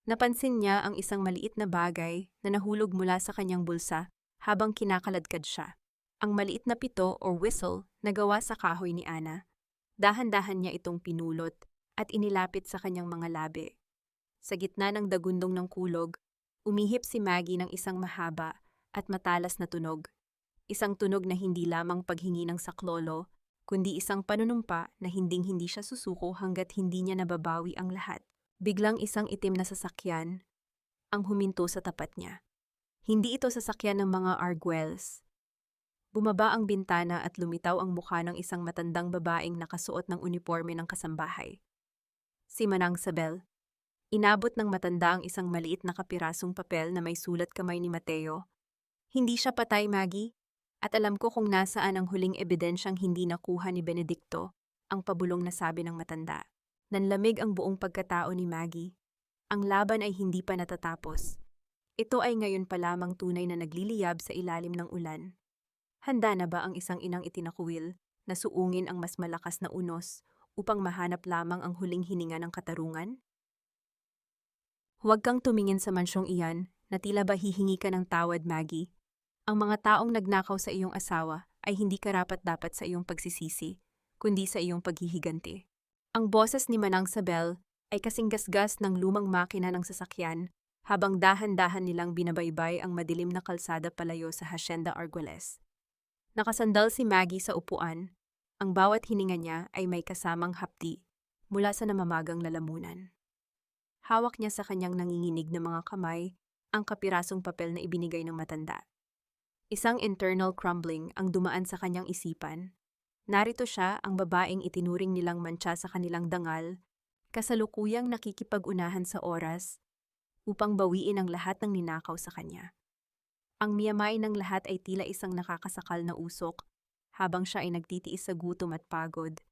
Napansin niya ang isang maliit na bagay na nahulog mula sa kanyang bulsa habang kinakaladkad siya. Ang maliit na pito o whistle na gawa sa kahoy ni Ana. Dahan-dahan niya itong pinulot at inilapit sa kanyang mga labi. Sa gitna ng dagundong ng kulog, umihip si Maggie ng isang mahaba at matalas na tunog. Isang tunog na hindi lamang paghingi ng saklolo, kundi isang panunumpa na hinding-hindi siya susuko hanggat hindi niya nababawi ang lahat. Biglang isang itim na sasakyan ang huminto sa tapat niya. Hindi ito sasakyan ng mga Arguelles. Bumaba ang bintana at lumitaw ang mukha ng isang matandang babaeng nakasuot ng uniforme ng kasambahay. Si Manang Sabel. Inabot ng matanda ang isang maliit na kapirasong papel na may sulat kamay ni Mateo. Hindi siya patay, Maggie. At alam ko kung nasaan ang huling ebidensyang hindi nakuha ni Benedicto, ang pabulong na sabi ng matanda. Nanlamig ang buong pagkatao ni Maggie. Ang laban ay hindi pa natatapos. Ito ay ngayon pa lamang tunay na nagliliyab sa ilalim ng ulan. Handa na ba ang isang inang itinakuwil na suungin ang mas malakas na unos upang mahanap lamang ang huling hininga ng katarungan? Huwag kang tumingin sa mansyong iyan na tila ba hihingi ka ng tawad, Maggie. Ang mga taong nagnakaw sa iyong asawa ay hindi karapat-dapat sa iyong pagsisisi, kundi sa iyong paghihiganti. Ang boses ni Manang Sabel ay kasing gasgas ng lumang makina ng sasakyan habang dahan-dahan nilang binabaybay ang madilim na kalsada palayo sa Hacienda Argeles. Nakasandal si Maggie sa upuan. Ang bawat hininga niya ay may kasamang hapdi mula sa namamagang lalamunan. Hawak niya sa kanyang nanginginig na mga kamay ang kapirasong papel na ibinigay ng matanda. Isang internal crumbling ang dumaan sa kanyang isipan. Narito siya, ang babaeng itinuring nilang mantsa sa kanilang dangal, kasalukuyang nakikipag-unahan sa oras upang bawiin ang lahat ng ninakaw sa kanya. Ang miyamay ng lahat ay tila isang nakakasakal na usok, habang siya ay nagtitiis sa gutom at pagod.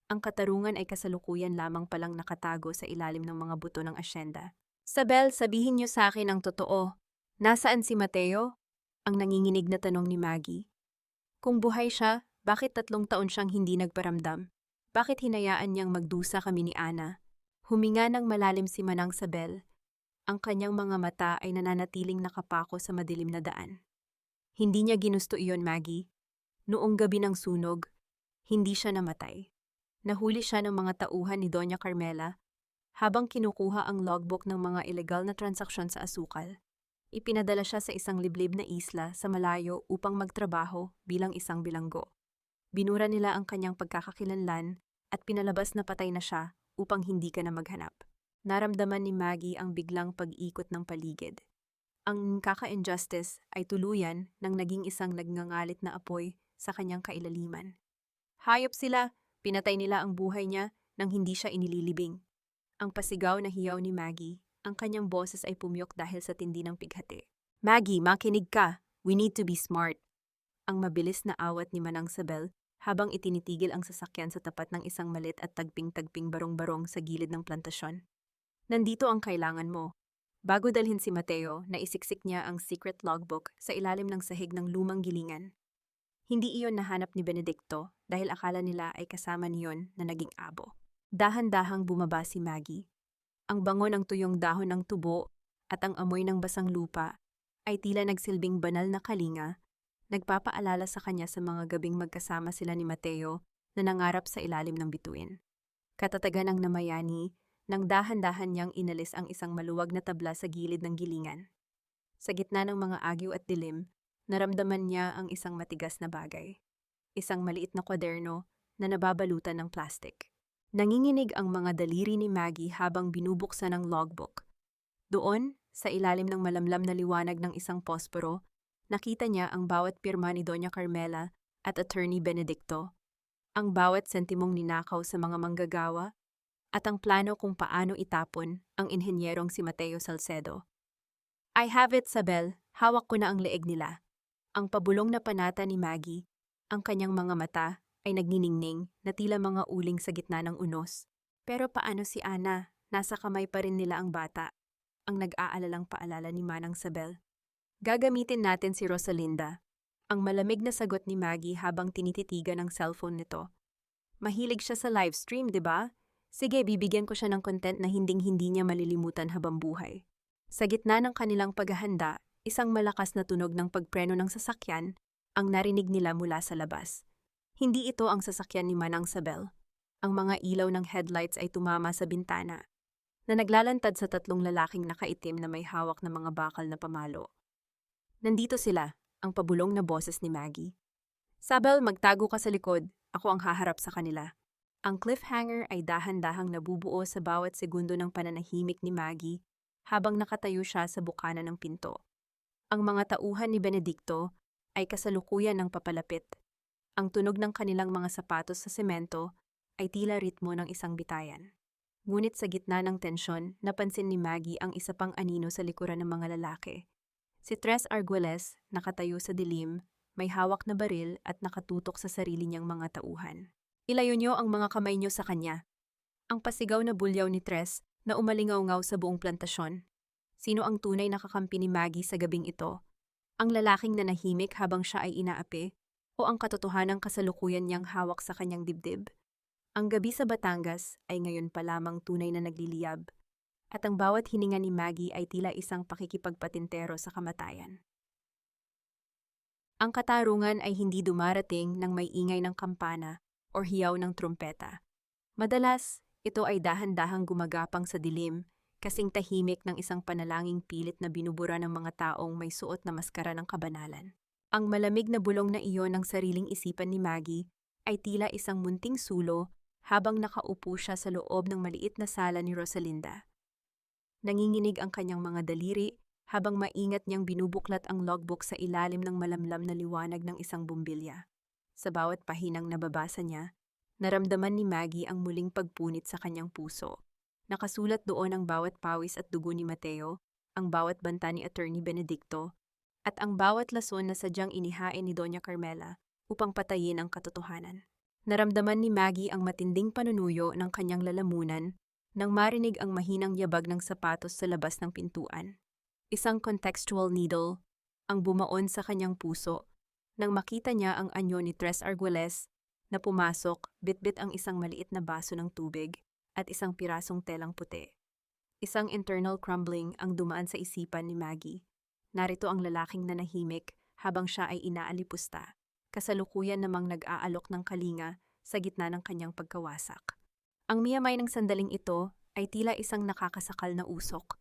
Ang katarungan ay kasalukuyan lamang palang nakatago sa ilalim ng mga buto ng asyenda. Sabel, sabihin niyo sa akin ang totoo. Nasaan si Mateo? Ang nanginginig na tanong ni Maggie. Kung buhay siya, bakit 3 taon siyang hindi nagparamdam? Bakit hinayaan niyang magdusa kami ni Ana? Huminga ng malalim si Manang Sabel. Ang kanyang mga mata ay nananatiling nakapako sa madilim na daan. Hindi niya ginusto iyon, Maggie. Noong gabi ng sunog, hindi siya namatay. Nahuli siya ng mga tauhan ni Doña Carmela habang kinukuha ang logbook ng mga ilegal na transaksyon sa asukal. Ipinadala siya sa isang liblib na isla sa malayo upang magtrabaho bilang isang bilanggo. Binura nila ang kanyang pagkakakilanlan at pinalabas na patay na siya upang hindi ka na maghanap. Naramdaman ni Maggie ang biglang pag-ikot ng paligid. Ang kaka-injustice ay tuluyan nang naging isang nagngangalit na apoy sa kanyang kailaliman. Hayop sila, pinatay nila ang buhay niya nang hindi siya inililibing. Ang pasigaw na hiyaw ni Maggie, ang kanyang boses ay pumyok dahil sa tindi ng pighati. Maggie, makinig ka. We need to be smart. Ang mabilis na awat ni Manang Sabel habang itinitigil ang sasakyan sa tapat ng isang malit at tagping-tagping barong-barong sa gilid ng plantasyon. Nandito ang kailangan mo. Bago dalhin si Mateo, naisiksik niya ang secret logbook sa ilalim ng sahig ng lumang gilingan. Hindi iyon nahanap ni Benedicto dahil akala nila ay kasama niyon na naging abo. Dahan-dahang bumaba si Maggie. Ang bango ng tuyong dahon ng tubo at ang amoy ng basang lupa ay tila nagsilbing banal na kalinga, nagpapaalala sa kanya sa mga gabing magkasama sila ni Mateo na nangarap sa ilalim ng bituin. Katatagan ng namayani, nang dahan-dahan niyang inalis ang isang maluwag na tabla sa gilid ng gilingan. Sa gitna ng mga agyo at dilim, naramdaman niya ang isang matigas na bagay. Isang maliit na kwaderno na nababalutan ng plastik. Nanginginig ang mga daliri ni Maggie habang binubuksan ang logbook. Doon, sa ilalim ng malamlam na liwanag ng isang posporo, nakita niya ang bawat pirma ni Doña Carmela at Attorney Benedicto, ang bawat sentimong ninakaw sa mga manggagawa, at ang plano kung paano itapon ang inhenyerong si Mateo Salcedo. I have it, Sabel. Hawak ko na ang leeg nila. Ang pabulong na panata ni Maggie, ang kanyang mga mata ay nagniningning na tila mga uling sa gitna ng unos. Pero paano si Ana? Nasa kamay pa rin nila ang bata. Ang nag-aalalang paalala ni Manang Sabel. Gagamitin natin si Rosalinda. Ang malamig na sagot ni Maggie habang tinititigan ang cellphone nito. Mahilig siya sa livestream, di ba? Sige, bibigyan ko siya ng content na hinding-hindi niya malilimutan habang buhay. Sa gitna ng kanilang paghahanda, isang malakas na tunog ng pagpreno ng sasakyan ang narinig nila mula sa labas. Hindi ito ang sasakyan ni Manang Sabel. Ang mga ilaw ng headlights ay tumama sa bintana, na naglalantad sa 3 lalaking nakaitim na may hawak na mga bakal na pamalo. Nandito sila, ang pabulong na boses ni Maggie. Sabel, magtago ka sa likod. Ako ang haharap sa kanila. Ang cliffhanger ay dahan-dahang nabubuo sa bawat segundo ng pananahimik ni Maggie habang nakatayo siya sa bukana ng pinto. Ang mga tauhan ni Benedicto ay kasalukuyan ng papalapit. Ang tunog ng kanilang mga sapatos sa semento ay tila ritmo ng isang bitayan. Ngunit sa gitna ng tensyon, napansin ni Maggie ang isa pang anino sa likuran ng mga lalaki. Si Tres Arguelles, nakatayo sa dilim, may hawak na baril at nakatutok sa sarili niyang mga tauhan. Ilayo niyo ang mga kamay niyo sa kanya. Ang pasigaw na bulyaw ni Tres na umalingaw-ngaw sa buong plantasyon. Sino ang tunay na kakampi ni Maggie sa gabing ito? Ang lalaking nanahimik habang siya ay inaapi o ang katotohanang kasalukuyan niyang hawak sa kanyang dibdib? Ang gabi sa Batangas ay ngayon pa lamang tunay na nagliliyab at ang bawat hininga ni Maggie ay tila isang pakikipagpatintero sa kamatayan. Ang katarungan ay hindi dumarating ng may ingay ng kampana o hiyaw ng trumpeta. Madalas, ito ay dahan-dahang gumagapang sa dilim, kasing tahimik ng isang panalangin pilit na binubura ng mga taong may suot na maskara ng kabanalan. Ang malamig na bulong na iyon ng sariling isipan ni Maggie ay tila isang munting sulo habang nakaupo siya sa loob ng maliit na sala ni Rosalinda. Nanginginig ang kanyang mga daliri habang maingat niyang binubuklat ang logbook sa ilalim ng malamlam na liwanag ng isang bumbilya. Sa bawat pahinang nababasa niya, naramdaman ni Maggie ang muling pagpunit sa kanyang puso. Nakasulat doon ang bawat pawis at dugo ni Mateo, ang bawat banta ni Attorney Benedicto, at ang bawat lason na sadyang inihain ni Doña Carmela upang patayin ang katotohanan. Naramdaman ni Maggie ang matinding panunuyo ng kanyang lalamunan nang marinig ang mahinang yabag ng sapatos sa labas ng pintuan. Isang contextual needle ang bumaon sa kanyang puso nang makita niya ang anyo ni Tres Arguelles na pumasok, bitbit ang isang maliit na baso ng tubig at isang pirasong telang puti. Isang internal crumbling ang dumaan sa isipan ni Maggie. Narito ang lalaking nanahimik habang siya ay inaalipusta, kasalukuyan namang nag-aalok ng kalinga sa gitna ng kanyang pagkawasak. Ang miyamay ng sandaling ito ay tila isang nakakasakal na usok.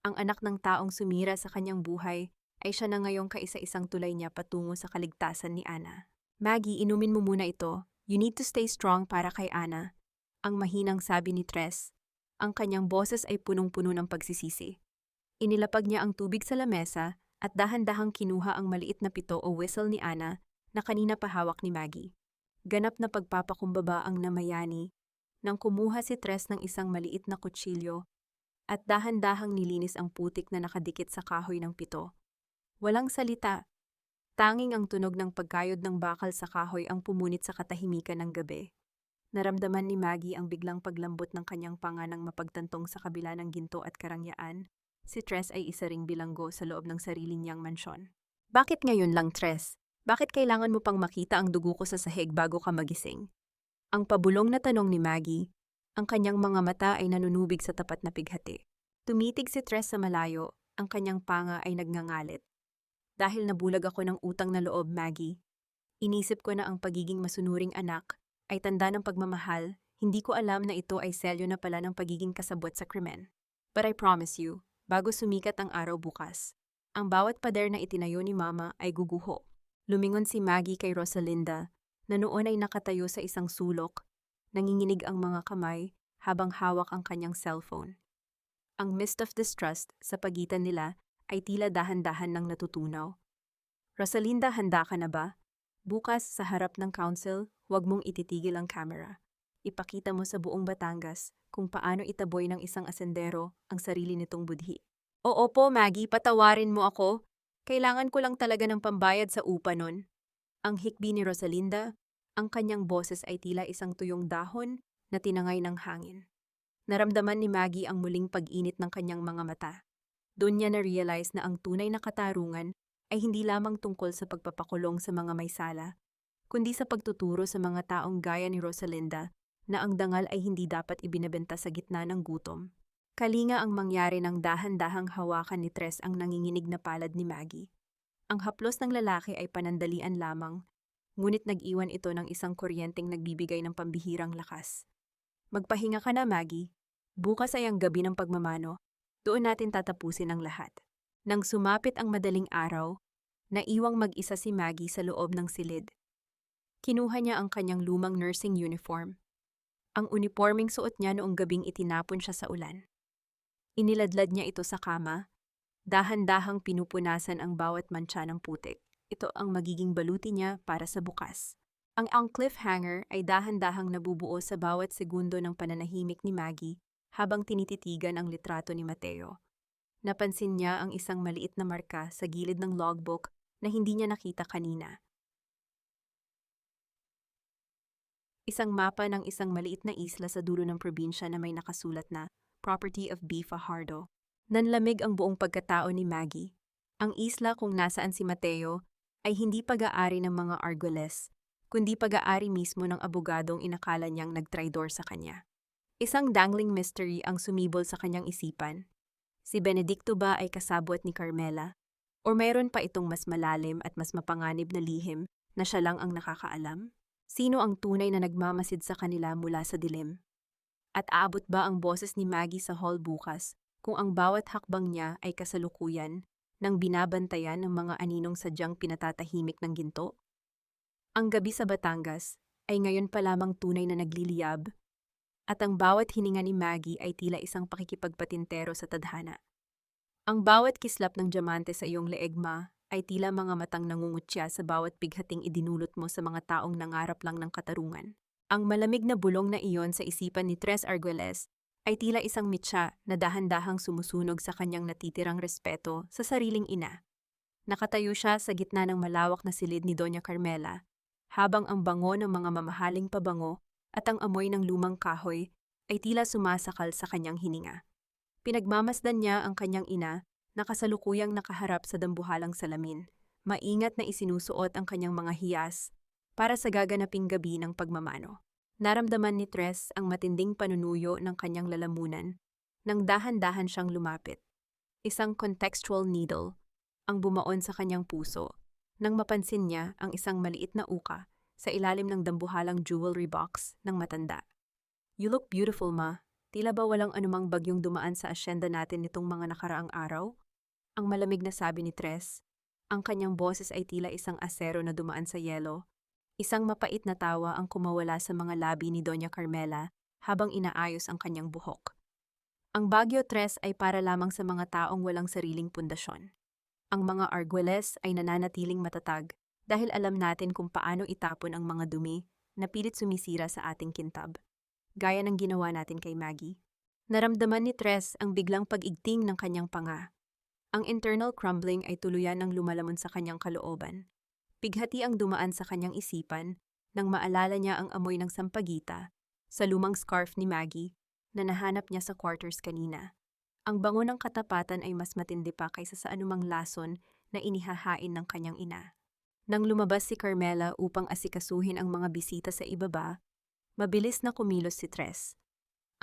Ang anak ng taong sumira sa kanyang buhay ay siya na ngayong kaisa-isang tulay niya patungo sa kaligtasan ni Ana. Maggie, inumin mo muna ito. You need to stay strong para kay Ana. Ang mahinang sabi ni Tres. Ang kanyang boses ay punong-puno ng pagsisisi. Inilapag niya ang tubig sa lamesa at dahan-dahang kinuha ang maliit na pito o whistle ni Ana na kanina pa hawak ni Maggie. Ganap na pagpapakumbaba ang namayani nang kumuha si Tres ng isang maliit na kutsilyo at dahan-dahang nilinis ang putik na nakadikit sa kahoy ng pito. Walang salita. Tanging ang tunog ng pagkayod ng bakal sa kahoy ang pumunit sa katahimikan ng gabi. Naramdaman ni Maggie ang biglang paglambot ng kanyang panga nang mapagtantong sa kabila ng ginto at karangyaan. Si Tres ay isa ring bilanggo sa loob ng sarili niyang mansyon. Bakit ngayon lang, Tres? Bakit kailangan mo pang makita ang dugo ko sa sahig bago ka magising? Ang pabulong na tanong ni Maggie, ang kanyang mga mata ay nanunubig sa tapat na pighati. Tumitig si Tres sa malayo, ang kanyang panga ay nagngangalit. Dahil nabulag ako ng utang na loob, Maggie. Inisip ko na ang pagiging masunuring anak ay tanda ng pagmamahal, hindi ko alam na ito ay selyo na pala ng pagiging kasabwat sa krimen. But I promise you, bago sumikat ang araw bukas, ang bawat pader na itinayo ni Mama ay guguho. Lumingon si Maggie kay Rosalinda, na noon ay nakatayo sa isang sulok, nanginginig ang mga kamay habang hawak ang kanyang cellphone. Ang mist of distrust sa pagitan nila ay tila dahan-dahan nang natutunaw. Rosalinda, handa ka na ba? Bukas sa harap ng council, huwag mong ititigil ang camera. Ipakita mo sa buong Batangas kung paano itaboy ng isang asendero ang sarili nitong budhi. Oo po, Maggie, patawarin mo ako. Kailangan ko lang talaga ng pambayad sa upa nun. Ang hikbi ni Rosalinda, ang kanyang boses ay tila isang tuyong dahon na tinangay ng hangin. Naramdaman ni Maggie ang muling pag-init ng kanyang mga mata. Doon niya na-realize na ang tunay na katarungan ay hindi lamang tungkol sa pagpapakulong sa mga may sala, kundi sa pagtuturo sa mga taong gaya ni Rosalinda na ang dangal ay hindi dapat ibinebenta sa gitna ng gutom. Kalinga ang mangyari ng dahan-dahang hawakan ni Tres ang nanginginig na palad ni Maggie. Ang haplos ng lalaki ay panandalian lamang, ngunit nag-iwan ito ng isang kuryenteng nagbibigay ng pambihirang lakas. Magpahinga ka na, Maggie. Bukas ay ang gabi ng pagmamano. Doon natin tatapusin ang lahat. Nang sumapit ang madaling araw, naiwang mag-isa si Maggie sa loob ng silid. Kinuha niya ang kanyang lumang nursing uniform. Ang uniforming suot niya noong gabing itinapon siya sa ulan. Iniladlad niya ito sa kama, dahan-dahang pinupunasan ang bawat mantsa ng putik. Ito ang magiging baluti niya para sa bukas. Ang cliffhanger ay dahan-dahang nabubuo sa bawat segundo ng pananahimik ni Maggie habang tinititigan ang litrato ni Mateo. Napansin niya ang isang maliit na marka sa gilid ng logbook na hindi niya nakita kanina. Isang mapa ng isang maliit na isla sa dulo ng probinsya na may nakasulat na Property of B. Fajardo. Nanlamig ang buong pagkatao ni Maggie. Ang isla kung nasaan si Mateo ay hindi pag-aari ng mga Arguelles, kundi pag-aari mismo ng abogadong inakala niyang nagtraidor sa kanya. Isang dangling mystery ang sumibol sa kanyang isipan. Si Benedicto ba ay kasabwat ni Carmela? O mayroon pa itong mas malalim at mas mapanganib na lihim na siya lang ang nakakaalam? Sino ang tunay na nagmamasid sa kanila mula sa dilim? At aabot ba ang boses ni Maggie sa hall bukas kung ang bawat hakbang niya ay kasalukuyan nang binabantayan ng mga aninong sadyang pinatatahimik ng ginto? Ang gabi sa Batangas ay ngayon pa lamang tunay na nagliliyab at ang bawat hininga ni Maggie ay tila isang pakikipagpatintero sa tadhana. Ang bawat kislap ng diamante sa iyong leeg ay tila mga matang nangungutya sa bawat bighating idinulot mo sa mga taong nangarap lang ng katarungan. Ang malamig na bulong na iyon sa isipan ni Tres Arguelles ay tila isang mitsa na dahan-dahang sumusunog sa kanyang natitirang respeto sa sariling ina. Nakatayo siya sa gitna ng malawak na silid ni Doña Carmela, habang ang bango ng mga mamahaling pabango at ang amoy ng lumang kahoy ay tila sumasakal sa kanyang hininga. Pinagmamasdan niya ang kanyang ina na kasalukuyang nakaharap sa dambuhalang salamin, maingat na isinusuot ang kanyang mga hiyas para sa gaganaping gabi ng pagmamano. Naramdaman ni Tres ang matinding panunuyo ng kanyang lalamunan nang dahan-dahan siyang lumapit. Isang contextual needle ang bumaon sa kanyang puso nang mapansin niya ang isang maliit na uka sa ilalim ng dambuhalang jewelry box ng matanda. "You look beautiful, ma. Tila ba walang anumang bagyong dumaan sa asyenda natin nitong mga nakaraang araw?" Ang malamig na sabi ni Tres. Ang kanyang boses ay tila isang asero na dumaan sa yelo. Isang mapait na tawa ang kumawala sa mga labi ni Doña Carmela habang inaayos ang kanyang buhok. Ang Bagyo Tres ay para lamang sa mga taong walang sariling pundasyon. Ang mga Arguelles ay nananatiling matatag dahil alam natin kung paano itapon ang mga dumi na pilit sumisira sa ating kintab, gaya ng ginawa natin kay Maggie. Naramdaman ni Tres ang biglang pag-igting ng kanyang panga. Ang internal crumbling ay tuluyan ng lumalamon sa kanyang kalooban. Pighati ang dumaan sa kanyang isipan nang maalala niya ang amoy ng sampagita sa lumang scarf ni Maggie na nahanap niya sa quarters kanina. Ang bango ng katapatan ay mas matindi pa kaysa sa anumang lason na inihahain ng kanyang ina. Nang lumabas si Carmela upang asikasuhin ang mga bisita sa ibaba, mabilis na kumilos si Tres.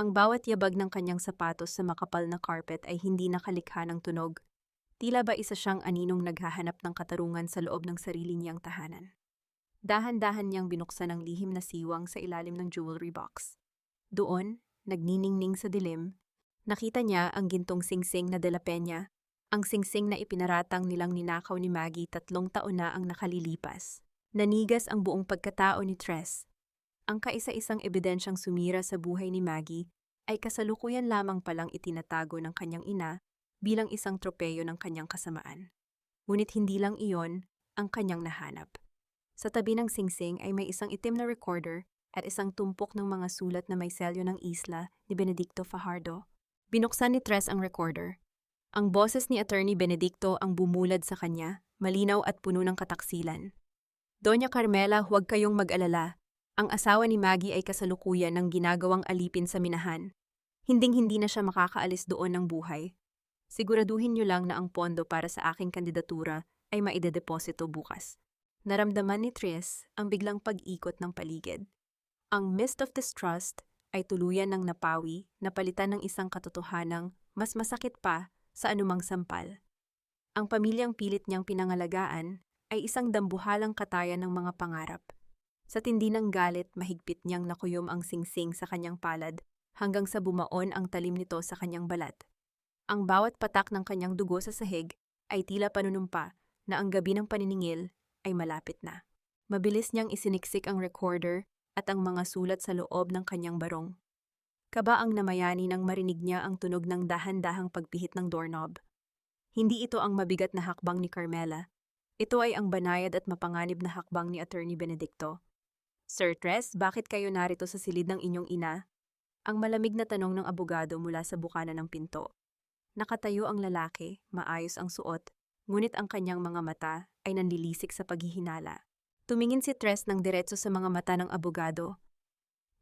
Ang bawat yabag ng kanyang sapatos sa makapal na carpet ay hindi nakalikha ng tunog. Tila ba isa siyang aninong naghahanap ng katarungan sa loob ng sarili niyang tahanan. Dahan-dahan niyang binuksan ang lihim na siwang sa ilalim ng jewelry box. Doon, nagniningning sa dilim, nakita niya ang gintong singsing na de la Peña, ang singsing na ipinaratang nilang ninakaw ni Maggie 3 taon na ang nakalilipas. Nanigas ang buong pagkatao ni Tres. Ang kaisa-isang ebidensyang sumira sa buhay ni Maggie ay kasalukuyan lamang palang itinatago ng kanyang ina bilang isang tropeyo ng kanyang kasamaan. Ngunit hindi lang iyon ang kanyang nahanap. Sa tabi ng singsing ay may isang itim na recorder at isang tumpok ng mga sulat na may selyo ng isla ni Benedicto Fajardo. Binuksan ni Tres ang recorder. Ang boses ni Attorney Benedicto ang bumulad sa kanya, malinaw at puno ng kataksilan. "Doña Carmela, huwag kayong mag-alala. Ang asawa ni Maggie ay kasalukuyan ng ginagawang alipin sa minahan. Hinding-hindi na siya makakaalis doon ng buhay. Siguraduhin niyo lang na ang pondo para sa aking kandidatura ay maidedeposito bukas." Naramdaman ni Tres ang biglang pag-ikot ng paligid. Ang mist of distrust ay tuluyan ng napawi na palitan ng isang katotohanang mas masakit pa sa anumang sampal. Ang pamilyang pilit niyang pinangalagaan ay isang dambuhalang katayan ng mga pangarap. Sa tindi ng galit, mahigpit niyang nakuyom ang singsing sa kanyang palad hanggang sa bumaon ang talim nito sa kanyang balat. Ang bawat patak ng kanyang dugo sa sahig ay tila panunumpa na ang gabi ng paniningil ay malapit na. Mabilis niyang isiniksik ang recorder at ang mga sulat sa loob ng kanyang barong. Kabaang namayani nang marinig niya ang tunog ng dahan-dahang pagpihit ng doorknob. Hindi ito ang mabigat na hakbang ni Carmela. Ito ay ang banayad at mapanganib na hakbang ni Attorney Benedicto. "Sir Tres, bakit kayo narito sa silid ng inyong ina?" Ang malamig na tanong ng abogado mula sa bukana ng pinto. Nakatayo ang lalaki, maayos ang suot, ngunit ang kanyang mga mata ay nanlilisik sa paghihinala. Tumingin si Tres ng diretso sa mga mata ng abogado.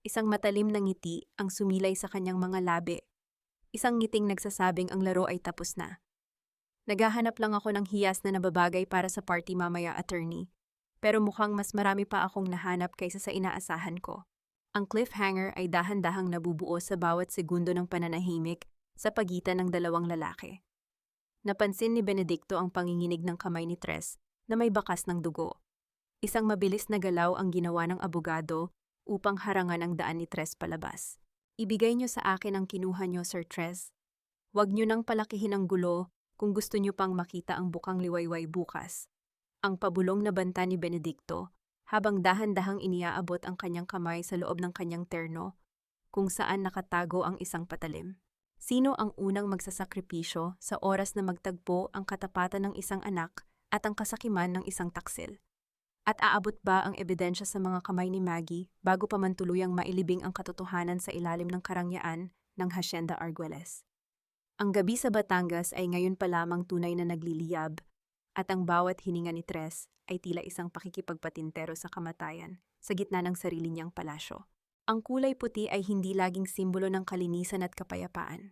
Isang matalim na ngiti ang sumilay sa kanyang mga labi. Isang ngiting nagsasabing ang laro ay tapos na. "Naghahanap lang ako ng hiyas na nababagay para sa party mamaya, attorney. Pero mukhang mas marami pa akong nahanap kaysa sa inaasahan ko." Ang cliffhanger ay dahan-dahang nabubuo sa bawat segundo ng pananahimik sa pagitan ng dalawang lalaki. Napansin ni Benedicto ang panginginig ng kamay ni Tres na may bakas ng dugo. Isang mabilis na galaw ang ginawa ng abogado upang harangan ang daan ni Tres palabas. "Ibigay niyo sa akin ang kinuha niyo, Sir Tres. Huwag niyo nang palakihin ang gulo kung gusto niyo pang makita ang bukang liwayway bukas." Ang pabulong na banta ni Benedicto habang dahan-dahang iniaabot ang kanyang kamay sa loob ng kanyang terno kung saan nakatago ang isang patalim. Sino ang unang magsasakripisyo sa oras na magtagpo ang katapatan ng isang anak at ang kasakiman ng isang taksil? At aabot ba ang ebidensya sa mga kamay ni Maggie bago pa man tuluyang mailibing ang katotohanan sa ilalim ng karangyaan ng Hacienda Arguelles? Ang gabi sa Batangas ay ngayon pa lamang tunay na nagliliyab at ang bawat hininga ni Tres ay tila isang pakikipagpatintero sa kamatayan sa gitna ng sarili niyang palasyo. Ang kulay puti ay hindi laging simbolo ng kalinisan at kapayapaan.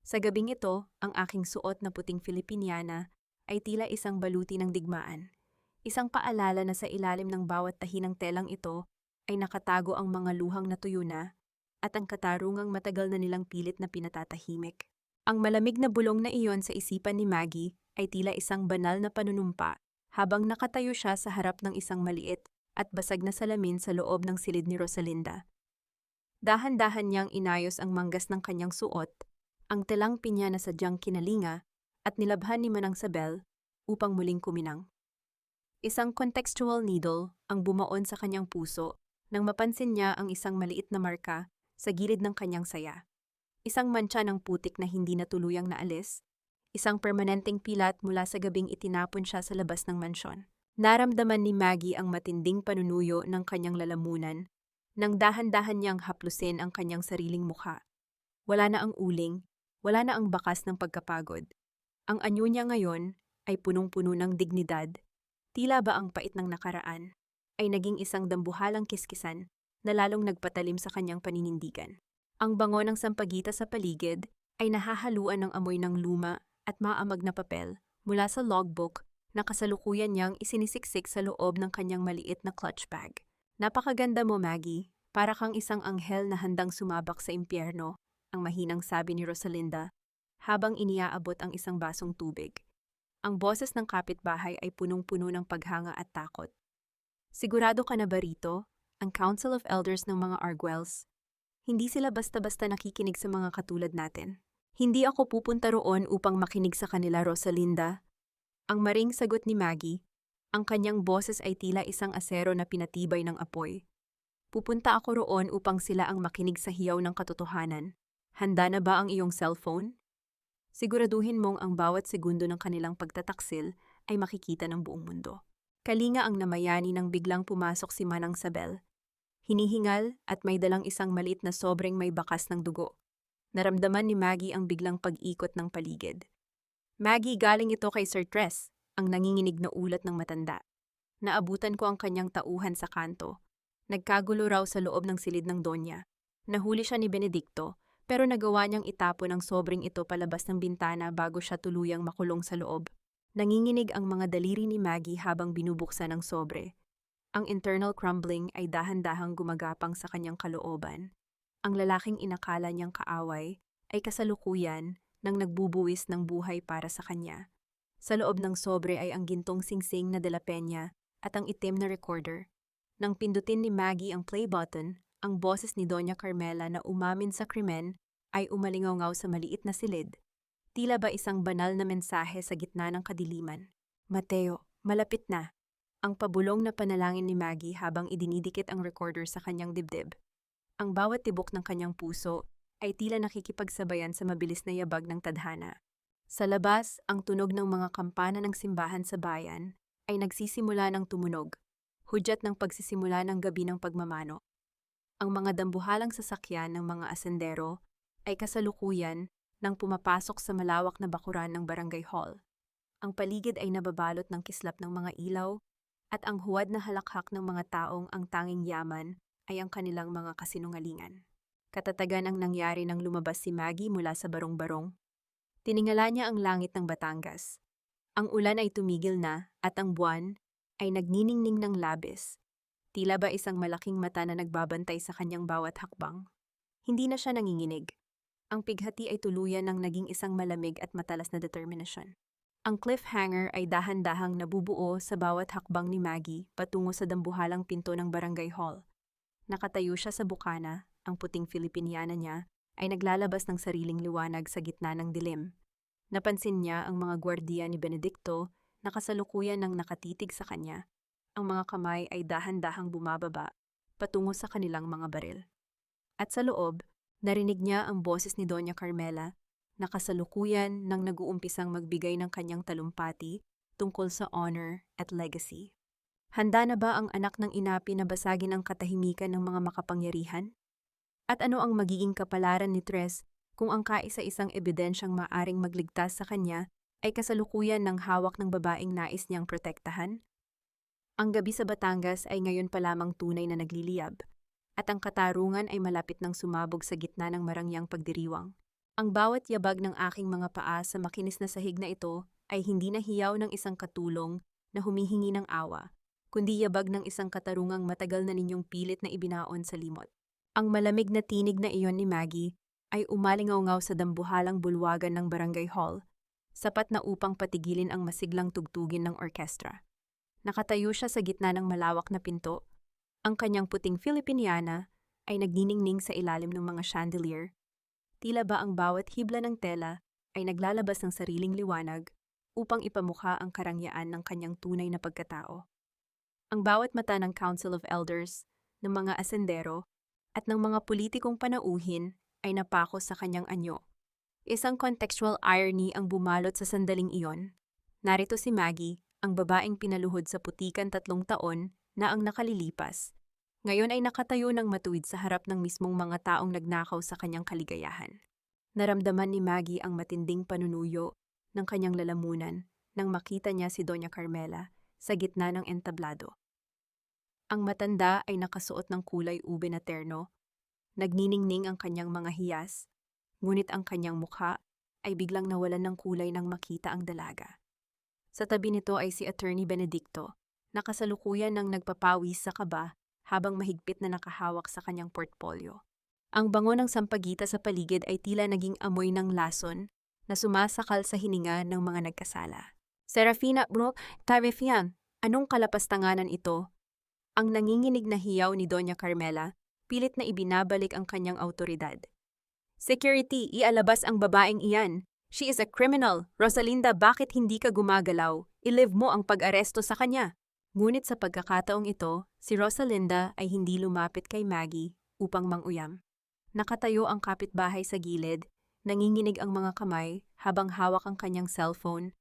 Sa gabing ito, ang aking suot na puting Filipiniana ay tila isang baluti ng digmaan. Isang paalala na sa ilalim ng bawat tahi ng telang ito ay nakatago ang mga luhang natuyo na at ang katarungang matagal na nilang pilit na pinatatahimik. Ang malamig na bulong na iyon sa isipan ni Maggie ay tila isang banal na panunumpa habang nakatayo siya sa harap ng isang maliit at basag na salamin sa loob ng silid ni Rosalinda. Dahan-dahan niyang inayos ang manggas ng kanyang suot, ang telang pinya na sadyang kinalinga at nilabhan ni Manang Sabel upang muling kuminang. Isang contextual needle ang bumaon sa kanyang puso nang mapansin niya ang isang maliit na marka sa gilid ng kanyang saya. Isang mantsa ng putik na hindi na tuluyang naalis, isang permanenteng pilat mula sa gabing itinapon siya sa labas ng mansyon. Naramdaman ni Maggie ang matinding panunuyo ng kanyang lalamunan nang dahan-dahan niyang haplusin ang kanyang sariling mukha. Wala na ang uling, wala na ang bakas ng pagkapagod. Ang anyo niya ngayon ay punong-puno ng dignidad. Tila ba ang pait ng nakaraan ay naging isang dambuhalang kiskisan na lalong nagpatalim sa kanyang paninindigan. Ang bango ng sampagita sa paligid ay nahahaluan ng amoy ng luma at maamag na papel mula sa logbook na kasalukuyan niyang isinisiksik sa loob ng kanyang maliit na clutch bag. Napakaganda mo, Maggie. Para kang isang anghel na handang sumabak sa impyerno, ang mahinang sabi ni Rosalinda habang iniaabot ang isang basong tubig. Ang boses ng kapitbahay ay punong-puno ng paghanga at takot. Sigurado ka na ba rito? Ang Council of Elders ng mga Arguelles. Hindi sila basta-basta nakikinig sa mga katulad natin. Hindi ako pupunta roon upang makinig sa kanila, Rosalinda. Ang maring sagot ni Maggie, ang kanyang boses ay tila isang asero na pinatibay ng apoy. Pupunta ako roon upang sila ang makinig sa hiyaw ng katotohanan. Handa na ba ang iyong cellphone? Siguraduhin mong ang bawat segundo ng kanilang pagtataksil ay makikita ng buong mundo. Kalinga ang namayani nang biglang pumasok si Manang Sabel. Hinihingal at may dalang isang maliit na sobreng may bakas ng dugo. Naramdaman ni Maggie ang biglang pag-ikot ng paligid. Maggie, galing ito kay Sir Tres, ang nanginginig na ulat ng matanda. Naabutan ko ang kanyang tauhan sa kanto. Nagkagulo raw sa loob ng silid ng Donya. Nahuli siya ni Benedicto, pero nagawa niyang itapon ang sobreng ito palabas ng bintana bago siya tuluyang makulong sa loob. Nanginginig ang mga daliri ni Maggie habang binubuksan ang sobre. Ang internal crumbling ay dahan-dahang gumagapang sa kanyang kalooban. Ang lalaking inakala niyang kaaway ay kasalukuyan nang nagbubuwis ng buhay para sa kanya. Sa loob ng sobre ay ang gintong singsing na de la Peña at ang itim na recorder. Nang pindutin ni Maggie ang play button, ang boses ni Doña Carmela na umamin sa krimen ay umalingaw sa maliit na silid. Tila ba isang banal na mensahe sa gitna ng kadiliman. Mateo, malapit na. Ang pabulong na panalangin ni Maggie habang idinidikit ang recorder sa kanyang dibdib. Ang bawat tibok ng kanyang puso ay tila nakikipagsabayan sa mabilis na yabag ng tadhana. Sa labas, ang tunog ng mga kampana ng simbahan sa bayan ay nagsisimula ng tumunog, hudyat ng pagsisimula ng gabi ng pagmamano. Ang mga dambuhalang sasakyan ng mga asendero ay kasalukuyan nang pumapasok sa malawak na bakuran ng barangay hall. Ang paligid ay nababalot ng kislap ng mga ilaw at ang huwad na halakhak ng mga taong ang tanging yaman ay ang kanilang mga kasinungalingan. Katatagan ang nangyari nang lumabas si Maggie mula sa barong-barong. Tiningala niya ang langit ng Batangas. Ang ulan ay tumigil na at ang buwan ay nagniningning ng labis. Tila ba isang malaking mata na nagbabantay sa kanyang bawat hakbang. Hindi na siya nanginginig. Ang pighati ay tuluyan ng naging isang malamig at matalas na determinasyon. Ang cliffhanger ay dahan-dahang nabubuo sa bawat hakbang ni Maggie patungo sa dambuhalang pinto ng barangay hall. Nakatayo siya sa bukana, ang puting Filipiniana niya ay naglalabas ng sariling liwanag sa gitna ng dilim. Napansin niya ang mga gwardiya ni Benedicto na kasalukuyan ng nakatitig sa kanya. Ang mga kamay ay dahan-dahang bumababa patungo sa kanilang mga baril. At sa loob, narinig niya ang boses ni Doña Carmela na kasalukuyan nang nag-uumpisang magbigay ng kanyang talumpati tungkol sa honor at legacy. Handa na ba ang anak ng inapi na basagin ang katahimikan ng mga makapangyarihan? At ano ang magiging kapalaran ni Tres kung ang kaisa-isang ebidensyang maaring magligtas sa kanya ay kasalukuyan ng hawak ng babaeng nais niyang protektahan? Ang gabi sa Batangas ay ngayon pa lamang tunay na nagliliyab, at ang katarungan ay malapit ng sumabog sa gitna ng marangyang pagdiriwang. Ang bawat yabag ng aking mga paa sa makinis na sahig na ito ay hindi na hiyaw ng isang katulong na humihingi ng awa, kundi yabag ng isang katarungang matagal na ninyong pilit na ibinaon sa limot. Ang malamig na tinig na iyon ni Maggie ay umalingaw-ngaw sa dambuhalang bulwagan ng barangay hall, sapat na upang patigilin ang masiglang tugtugin ng orkestra. Nakatayo siya sa gitna ng malawak na pinto. Ang kanyang puting Filipiniana ay nagniningning sa ilalim ng mga chandelier. Tila ba ang bawat hibla ng tela ay naglalabas ng sariling liwanag upang ipamukha ang karangyaan ng kanyang tunay na pagkatao. Ang bawat mata ng Council of Elders, ng mga asendero, at ng mga politikong panauhin ay napako sa kanyang anyo. Isang contextual irony ang bumalot sa sandaling iyon. Narito si Maggie, ang babaeng pinaluhod sa putikan 3 taon na ang nakalilipas. Ngayon ay nakatayo ng matuwid sa harap ng mismong mga taong nagnakaw sa kanyang kaligayahan. Naramdaman ni Maggie ang matinding panunuyo ng kanyang lalamunan nang makita niya si Doña Carmela sa gitna ng entablado. Ang matanda ay nakasuot ng kulay ube na terno, nagniningning ang kanyang mga hiyas, ngunit ang kanyang mukha ay biglang nawalan ng kulay nang makita ang dalaga. Sa tabi nito ay si Attorney Benedicto, na kasalukuyan ng nagpapawis sa kaba habang mahigpit na nakahawak sa kanyang portfolyo. Ang bango ng sampagita sa paligid ay tila naging amoy ng lason na sumasakal sa hininga ng mga nagkasala. Serafina Bro, Tarifian, anong kalapastanganan ito? Ang nanginginig na hiyaw ni Doña Carmela, pilit na ibinabalik ang kanyang autoridad. Security, ialabas ang babaeng iyan. She is a criminal. Rosalinda, bakit hindi ka gumagalaw? I-live mo ang pag-aresto sa kanya. Ngunit sa pagkakataong ito, si Rosalinda ay hindi lumapit kay Maggie upang manguyam. Nakatayo ang kapitbahay sa gilid, nanginginig ang mga kamay habang hawak ang kanyang cellphone,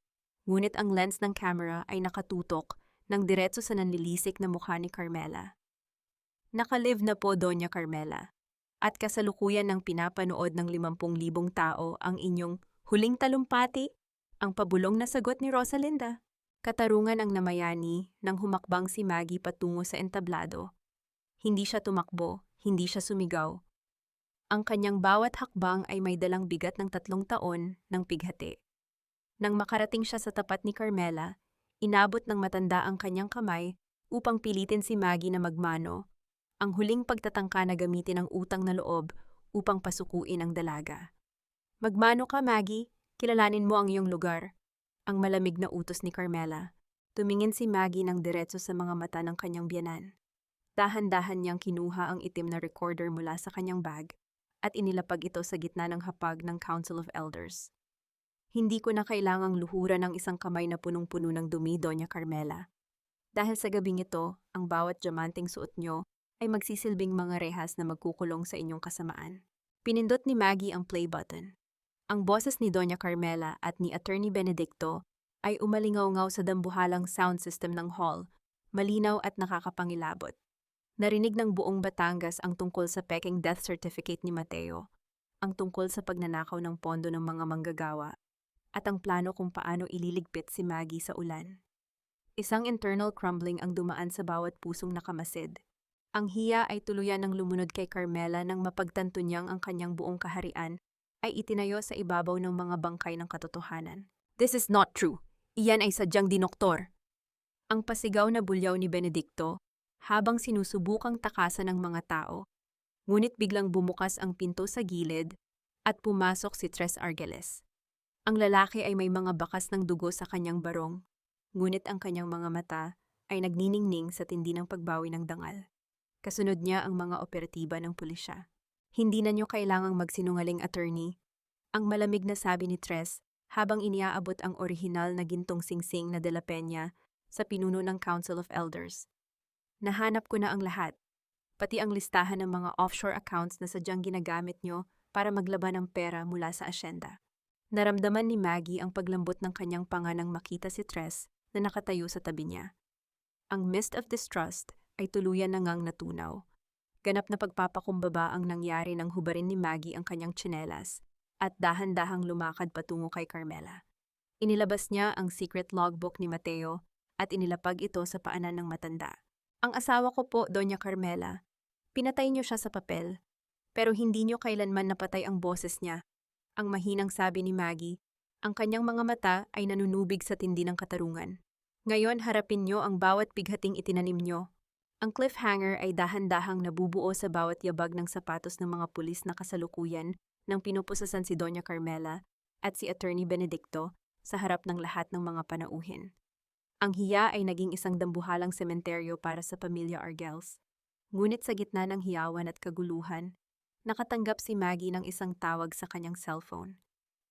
ngunit ang lens ng camera ay nakatutok ng diretso sa nanlilisik na mukha ni Carmela. Nakalive na po, Doña Carmela, at kasalukuyan ng pinapanood ng 50,000 tao ang inyong huling talumpati, ang pabulong na sagot ni Rosalinda. Katarungan ang namayani nang humakbang si Maggie patungo sa entablado. Hindi siya tumakbo, hindi siya sumigaw. Ang kanyang bawat hakbang ay may dalang bigat ng 3 taon ng pighati. Nang makarating siya sa tapat ni Carmela, inabot ng matanda ang kanyang kamay upang pilitin si Maggie na magmano, ang huling pagtatangka na gamitin ang utang na loob upang pasukuin ang dalaga. Magmano ka, Maggie, kilalanin mo ang iyong lugar. Ang malamig na utos ni Carmela. Tumingin si Maggie ng diretso sa mga mata ng kanyang biyanan. Dahan-dahan niyang kinuha ang itim na recorder mula sa kanyang bag at inilapag ito sa gitna ng hapag ng Council of Elders. Hindi ko na kailangang luhuran ng isang kamay na punong-puno ng dumi, Doña Carmela. Dahil sa gabing ito, ang bawat diamanteng suot nyo ay magsisilbing mga rehas na magkukulong sa inyong kasamaan. Pinindot ni Maggie ang play button. Ang boses ni Doña Carmela at ni Attorney Benedicto ay umalingaw-ngaw sa dambuhalang sound system ng hall, malinaw at nakakapangilabot. Narinig ng buong Batangas ang tungkol sa peking death certificate ni Mateo, ang tungkol sa pagnanakaw ng pondo ng mga manggagawa, at ang plano kung paano ililigpit si Maggie sa ulan. Isang internal crumbling ang dumaan sa bawat pusong nakamasid. Ang hiya ay tuluyan ng lumunod kay Carmela nang mapagtanto niyang ang kanyang buong kaharian ay itinayo sa ibabaw ng mga bangkay ng katotohanan. This is not true. Iyan ay sadyang dinoktor. Ang pasigaw na bulyaw ni Benedicto habang sinusubukang takasan ng mga tao, ngunit biglang bumukas ang pinto sa gilid at pumasok si Tres Argeles. Ang lalaki ay may mga bakas ng dugo sa kanyang barong, ngunit ang kanyang mga mata ay nagniningning sa tindi ng pagbawi ng dangal. Kasunod niya ang mga operatiba ng pulisya. Hindi na niyo kailangang magsinungaling, attorney. Ang malamig na sabi ni Tres habang iniaabot ang orihinal na gintong singsing na de la Peña sa pinuno ng Council of Elders. Nahanap ko na ang lahat, pati ang listahan ng mga offshore accounts na sadyang ginagamit niyo para maglaban ng pera mula sa asyenda. Naramdaman ni Maggie ang paglambot ng kanyang panga nang makita si Tres na nakatayo sa tabi niya. Ang mist of distrust ay tuluyan na ngang natunaw. Ganap na pagpapakumbaba ang nangyari nang hubarin ni Maggie ang kanyang tsinelas at dahan-dahang lumakad patungo kay Carmela. Inilabas niya ang secret logbook ni Mateo at inilapag ito sa paanan ng matanda. Ang asawa ko po, Doña Carmela. Pinatay niyo siya sa papel, pero hindi niyo kailanman napatay ang boses niya. Ang mahinang sabi ni Maggie, ang kanyang mga mata ay nanunubig sa tindi ng katarungan. Ngayon harapin niyo ang bawat bighating itinanim niyo. Ang cliffhanger ay dahan-dahang nabubuo sa bawat yabag ng sapatos ng mga pulis na kasalukuyan nang pinupusasan si Doña Carmela at si Attorney Benedicto sa harap ng lahat ng mga panauhin. Ang hiya ay naging isang dambuhalang sementeryo para sa pamilya Argels. Ngunit sa gitna ng hiyawan at kaguluhan, nakatanggap si Maggie ng isang tawag sa kanyang cellphone.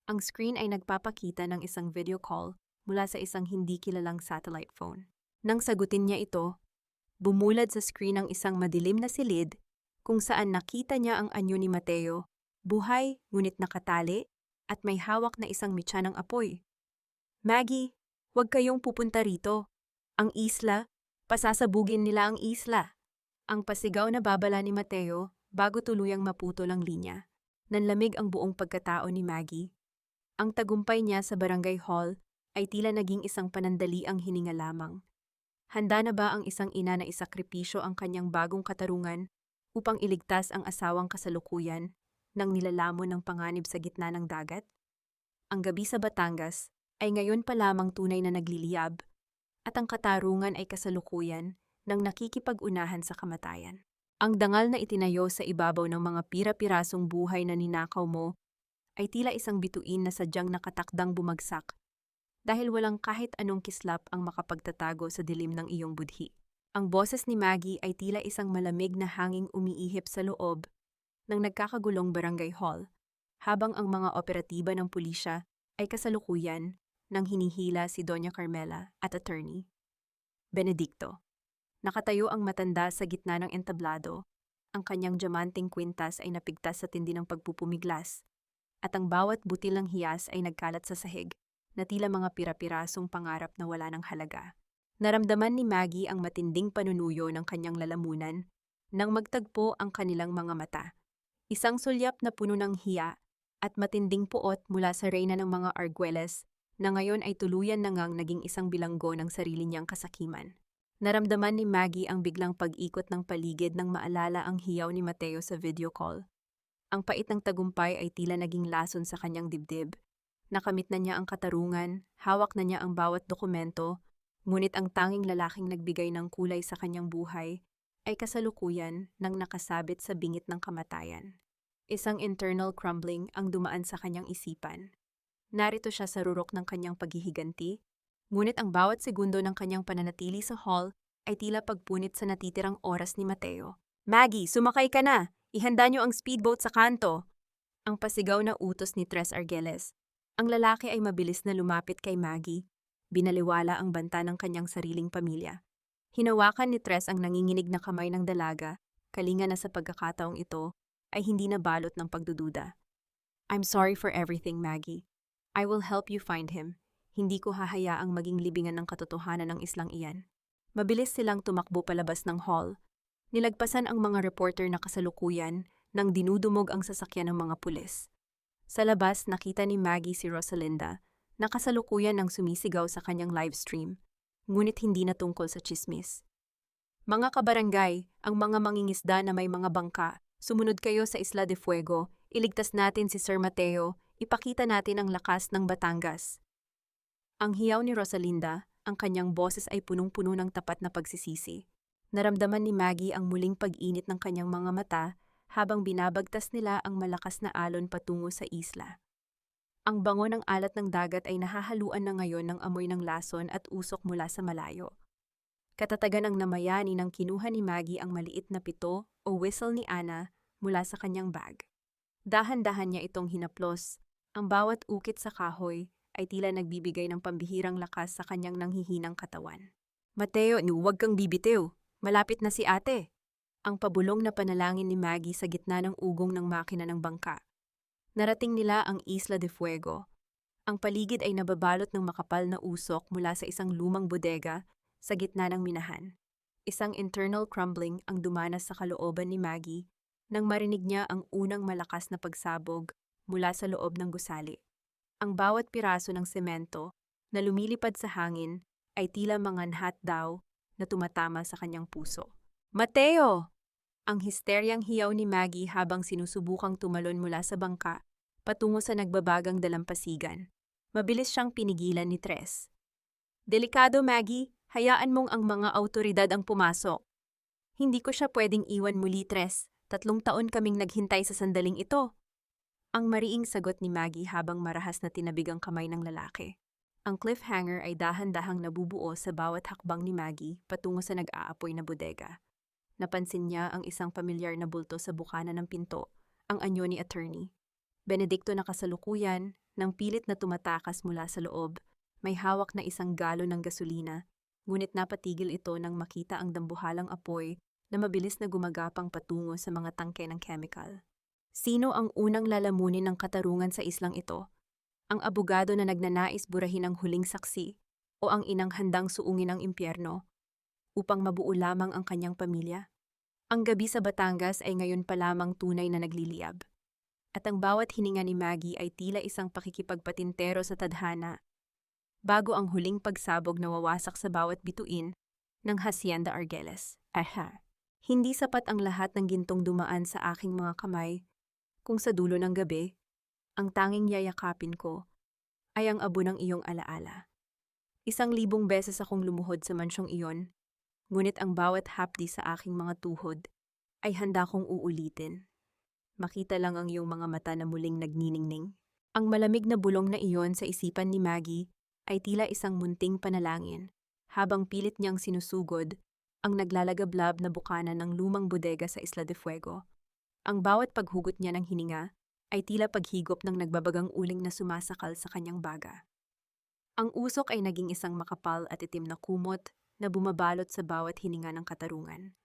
Ang screen ay nagpapakita ng isang video call mula sa isang hindi kilalang satellite phone. Nang sagutin niya ito, bumulad sa screen ang isang madilim na silid kung saan nakita niya ang anyo ni Mateo, buhay ngunit nakatali at may hawak na isang mitya ng apoy. Maggie, huwag kayong pupunta rito. Ang isla, pasasabugin nila ang isla. Ang pasigaw na babala ni Mateo bago tuluyang maputol ang linya. Nanlamig ang buong pagkatao ni Maggie. Ang tagumpay niya sa barangay hall ay tila naging isang panandaliang hininga lamang. Handa na ba ang isang ina na isakripisyo ang kanyang bagong katarungan upang iligtas ang asawang kasalukuyan nang nilalamon ng panganib sa gitna ng dagat? Ang gabi sa Batangas ay ngayon pa lamang tunay na nagliliyab at ang katarungan ay kasalukuyan nang nakikipag-unahan sa kamatayan. Ang dangal na itinayo sa ibabaw ng mga pira-pirasong buhay na ninakaw mo ay tila isang bituin na sadyang nakatakdang bumagsak dahil walang kahit anong kislap ang makapagtatago sa dilim ng iyong budhi. Ang boses ni Maggie ay tila isang malamig na hanging umiihip sa loob ng nagkakagulong barangay hall habang ang mga operatiba ng pulisya ay kasalukuyan nang hinihila si Doña Carmela at Attorney Benedicto. Nakatayo ang matanda sa gitna ng entablado. Ang kanyang diamanting kwintas ay napigtas sa tindi ng pagpupumiglas, at ang bawat butil ng hiyas ay nagkalat sa sahig, na tila mga pira-pirasong pangarap na wala ng halaga. Naramdaman ni Maggie ang matinding panunuyo ng kanyang lalamunan nang magtagpo ang kanilang mga mata. Isang sulyap na puno ng hiya at matinding puot mula sa reyna ng mga Arguelles na ngayon ay tuluyan na ngang naging isang bilanggo ng sarili niyang kasakiman. Naramdaman ni Maggie ang biglang pag-ikot ng paligid nang maalala ang hiyaw ni Mateo sa video call. Ang pait ng tagumpay ay tila naging lason sa kanyang dibdib. Nakamit na niya ang katarungan, hawak na niya ang bawat dokumento, ngunit ang tanging lalaking nagbigay ng kulay sa kanyang buhay ay kasalukuyan nang nakasabit sa bingit ng kamatayan. Isang internal crumbling ang dumaan sa kanyang isipan. Narito siya sa rurok ng kanyang paghihiganti, ngunit ang bawat segundo ng kanyang pananatili sa hall ay tila pagpunit sa natitirang oras ni Mateo. Maggie, sumakay ka na! Ihanda niyo ang speedboat sa kanto! Ang pasigaw na utos ni Tres Argelles. Ang lalaki ay mabilis na lumapit kay Maggie. Binaliwala ang banta ng kanyang sariling pamilya. Hinawakan ni Tres ang nanginginig na kamay ng dalaga, kalinga na sa pagkakataong ito ay hindi na balot ng pagdududa. I'm sorry for everything, Maggie. I will help you find him. Hindi ko hahayaang maging libingan ng katotohanan ng islang iyan. Mabilis silang tumakbo palabas ng hall. Nilagpasan ang mga reporter na kasalukuyan nang dinudumog ang sasakyan ng mga pulis. Sa labas, nakita ni Maggie si Rosalinda na kasalukuyan ng sumisigaw sa kanyang livestream, ngunit hindi na tungkol sa chismis. Mga kabarangay, ang mga mangingisda na may mga bangka, sumunod kayo sa Isla de Fuego, iligtas natin si Sir Mateo, ipakita natin ang lakas ng Batangas. Ang hiyaw ni Rosalinda, ang kanyang boses ay punong-puno ng tapat na pagsisisi. Naramdaman ni Maggie ang muling pag-init ng kanyang mga mata habang binabagtas nila ang malakas na alon patungo sa isla. Ang bango ng alat ng dagat ay nahahaluan na ngayon ng amoy ng lason at usok mula sa malayo. Katatagan ang namayani nang kinuha ni Maggie ang maliit na pito o whistle ni Ana mula sa kanyang bag. Dahan-dahan niya itong hinaplos. Ang bawat ukit sa kahoy ay tila nagbibigay ng pambihirang lakas sa kanyang nanghihinang katawan. Mateo, huwag kang bibitiw. Malapit na si ate. Ang pabulong na panalangin ni Maggie sa gitna ng ugong ng makina ng bangka. Narating nila ang Isla de Fuego, Ang paligid ay nababalot ng makapal na usok mula sa isang lumang bodega sa gitna ng minahan. Isang internal crumbling ang dumanas sa kalooban ni Maggie nang marinig niya ang unang malakas na pagsabog mula sa loob ng gusali. Ang bawat piraso ng semento na lumilipad sa hangin ay tila manganhat daw na tumatama sa kanyang puso. Mateo! Ang histeryang hiyaw ni Maggie habang sinusubukang tumalon mula sa bangka patungo sa nagbabagang dalampasigan. Mabilis siyang pinigilan ni Tres. Delikado, Maggie. Hayaan mong ang mga awtoridad ang pumasok. Hindi ko siya pwedeng iwan muli, Tres. 3 taon kaming naghintay sa sandaling ito. Ang mariing sagot ni Maggie habang marahas na tinabig ang kamay ng lalaki. Ang cliffhanger ay dahan-dahang nabubuo sa bawat hakbang ni Maggie patungo sa nag-aapoy na bodega. Napansin niya ang isang pamilyar na bulto sa bukana ng pinto, ang anyo ni attorney. Benedicto na kasalukuyan, nang pilit na tumatakas mula sa loob, may hawak na isang galon ng gasolina, ngunit napatigil ito nang makita ang dambuhalang apoy na mabilis na gumagapang patungo sa mga tangke ng chemical. Sino ang unang lalamunin ng katarungan sa islang ito? Ang abogado na nagnanais burahin ang huling saksi o ang inang handang suungin ang impyerno upang mabuo lamang ang kanyang pamilya? Ang gabi sa Batangas ay ngayon pa lamang tunay na nagliliyab. At ang bawat hininga ni Maggie ay tila isang pakikipagpatintero sa tadhana, bago ang huling pagsabog na wawasak sa bawat bituin ng Hacienda Argeles. Aha! Hindi sapat ang lahat ng gintong dumaan sa aking mga kamay, kung sa dulo ng gabi, ang tanging yayakapin ko ay ang abo ng iyong alaala. 1,000 beses akong lumuhod sa mansyong iyon, ngunit ang bawat hapdi sa aking mga tuhod ay handa kong uulitin. Makita lang ang iyong mga mata na muling nagniningning. Ang malamig na bulong na iyon sa isipan ni Maggie ay tila isang munting panalangin, habang pilit niyang sinusugod ang naglalagablab na bukana ng lumang bodega sa Isla de Fuego. Ang bawat paghugot niya ng hininga ay tila paghigop ng nagbabagang uling na sumasakal sa kanyang baga. Ang usok ay naging isang makapal at itim na kumot na bumabalot sa bawat hininga ng katarungan.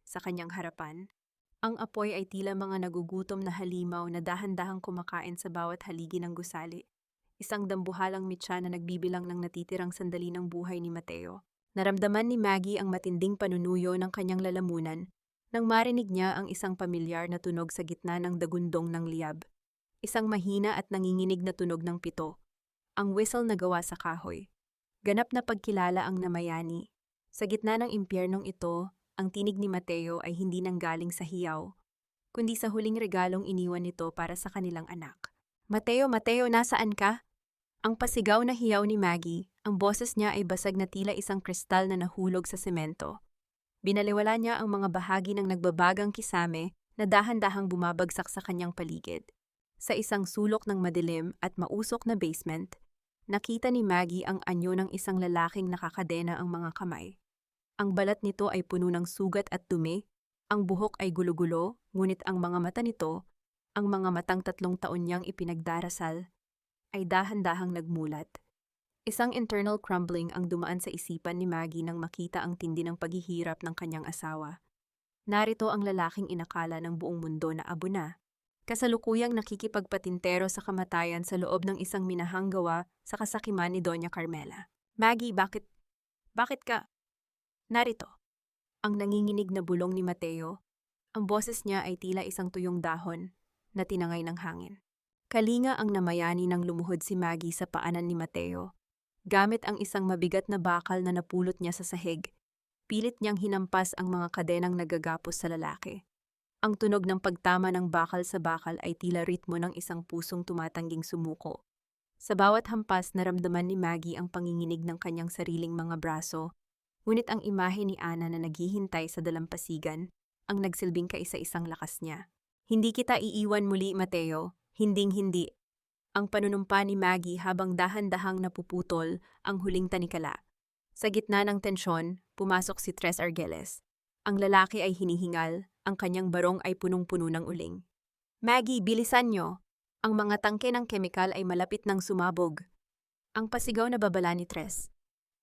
Sa kanyang harapan, ang apoy ay tila mga nagugutom na halimaw na dahan-dahang kumakain sa bawat haligi ng gusali. Isang dambuhalang mitya na nagbibilang ng natitirang sandali ng buhay ni Mateo. Naramdaman ni Maggie ang matinding panunuyo ng kanyang lalamunan nang marinig niya ang isang pamilyar na tunog sa gitna ng dagundong ng liyab. Isang mahina at nanginginig na tunog ng pito. Ang whistle na gawa sa kahoy. Ganap na pagkilala ang namayani. Sa gitna ng impyernong ito, ang tinig ni Mateo ay hindi nanggaling sa hiyaw, kundi sa huling regalong iniwan nito para sa kanilang anak. Mateo, Mateo, nasaan ka? Ang pasigaw na hiyaw ni Maggie, ang boses niya ay basag na tila isang kristal na nahulog sa semento. Binaliwala niya ang mga bahagi ng nagbabagang kisame na dahan-dahang bumabagsak sa kanyang paligid. Sa isang sulok ng madilim at mausok na basement, nakita ni Maggie ang anyo ng isang lalaking nakakadena ang mga kamay. Ang balat nito ay puno ng sugat at dumi, ang buhok ay gulo-gulo, ngunit ang mga mata nito, ang mga matang 3 taon niyang ipinagdarasal, ay dahan-dahang nagmulat. Isang internal crumbling ang dumaan sa isipan ni Maggie nang makita ang tindi ng paghihirap ng kanyang asawa. Narito ang lalaking inakala ng buong mundo na abo na, kasalukuyang nakikipagpatintero sa kamatayan sa loob ng isang minahang gawa sa kasakiman ni Doña Carmela. Maggie, bakit ka? Narito, ang nanginginig na bulong ni Mateo. Ang boses niya ay tila isang tuyong dahon na tinangay ng hangin. Kalinga ang namayani nang lumuhod si Maggie sa paanan ni Mateo. Gamit ang isang mabigat na bakal na napulot niya sa sahig, pilit niyang hinampas ang mga kadenang nagagapos sa lalaki. Ang tunog ng pagtama ng bakal sa bakal ay tila ritmo ng isang pusong tumatangging sumuko. Sa bawat hampas naramdaman ni Maggie ang panginginig ng kanyang sariling mga braso, ngunit ang imahe ni Ana na naghihintay sa dalampasigan ang nagsilbing kaisa-isang lakas niya. Hindi kita iiwan muli, Mateo. Hinding-hindi. Ang panunumpa ni Maggie habang dahan-dahang napuputol ang huling tanikala. Sa gitna ng tensyon, pumasok si Tres Argeles. Ang lalaki ay hinihingal, ang kanyang barong ay punong-puno ng uling. Maggie, bilisan nyo! Ang mga tangke ng kemikal ay malapit ng sumabog. Ang pasigaw na babala ni Tres.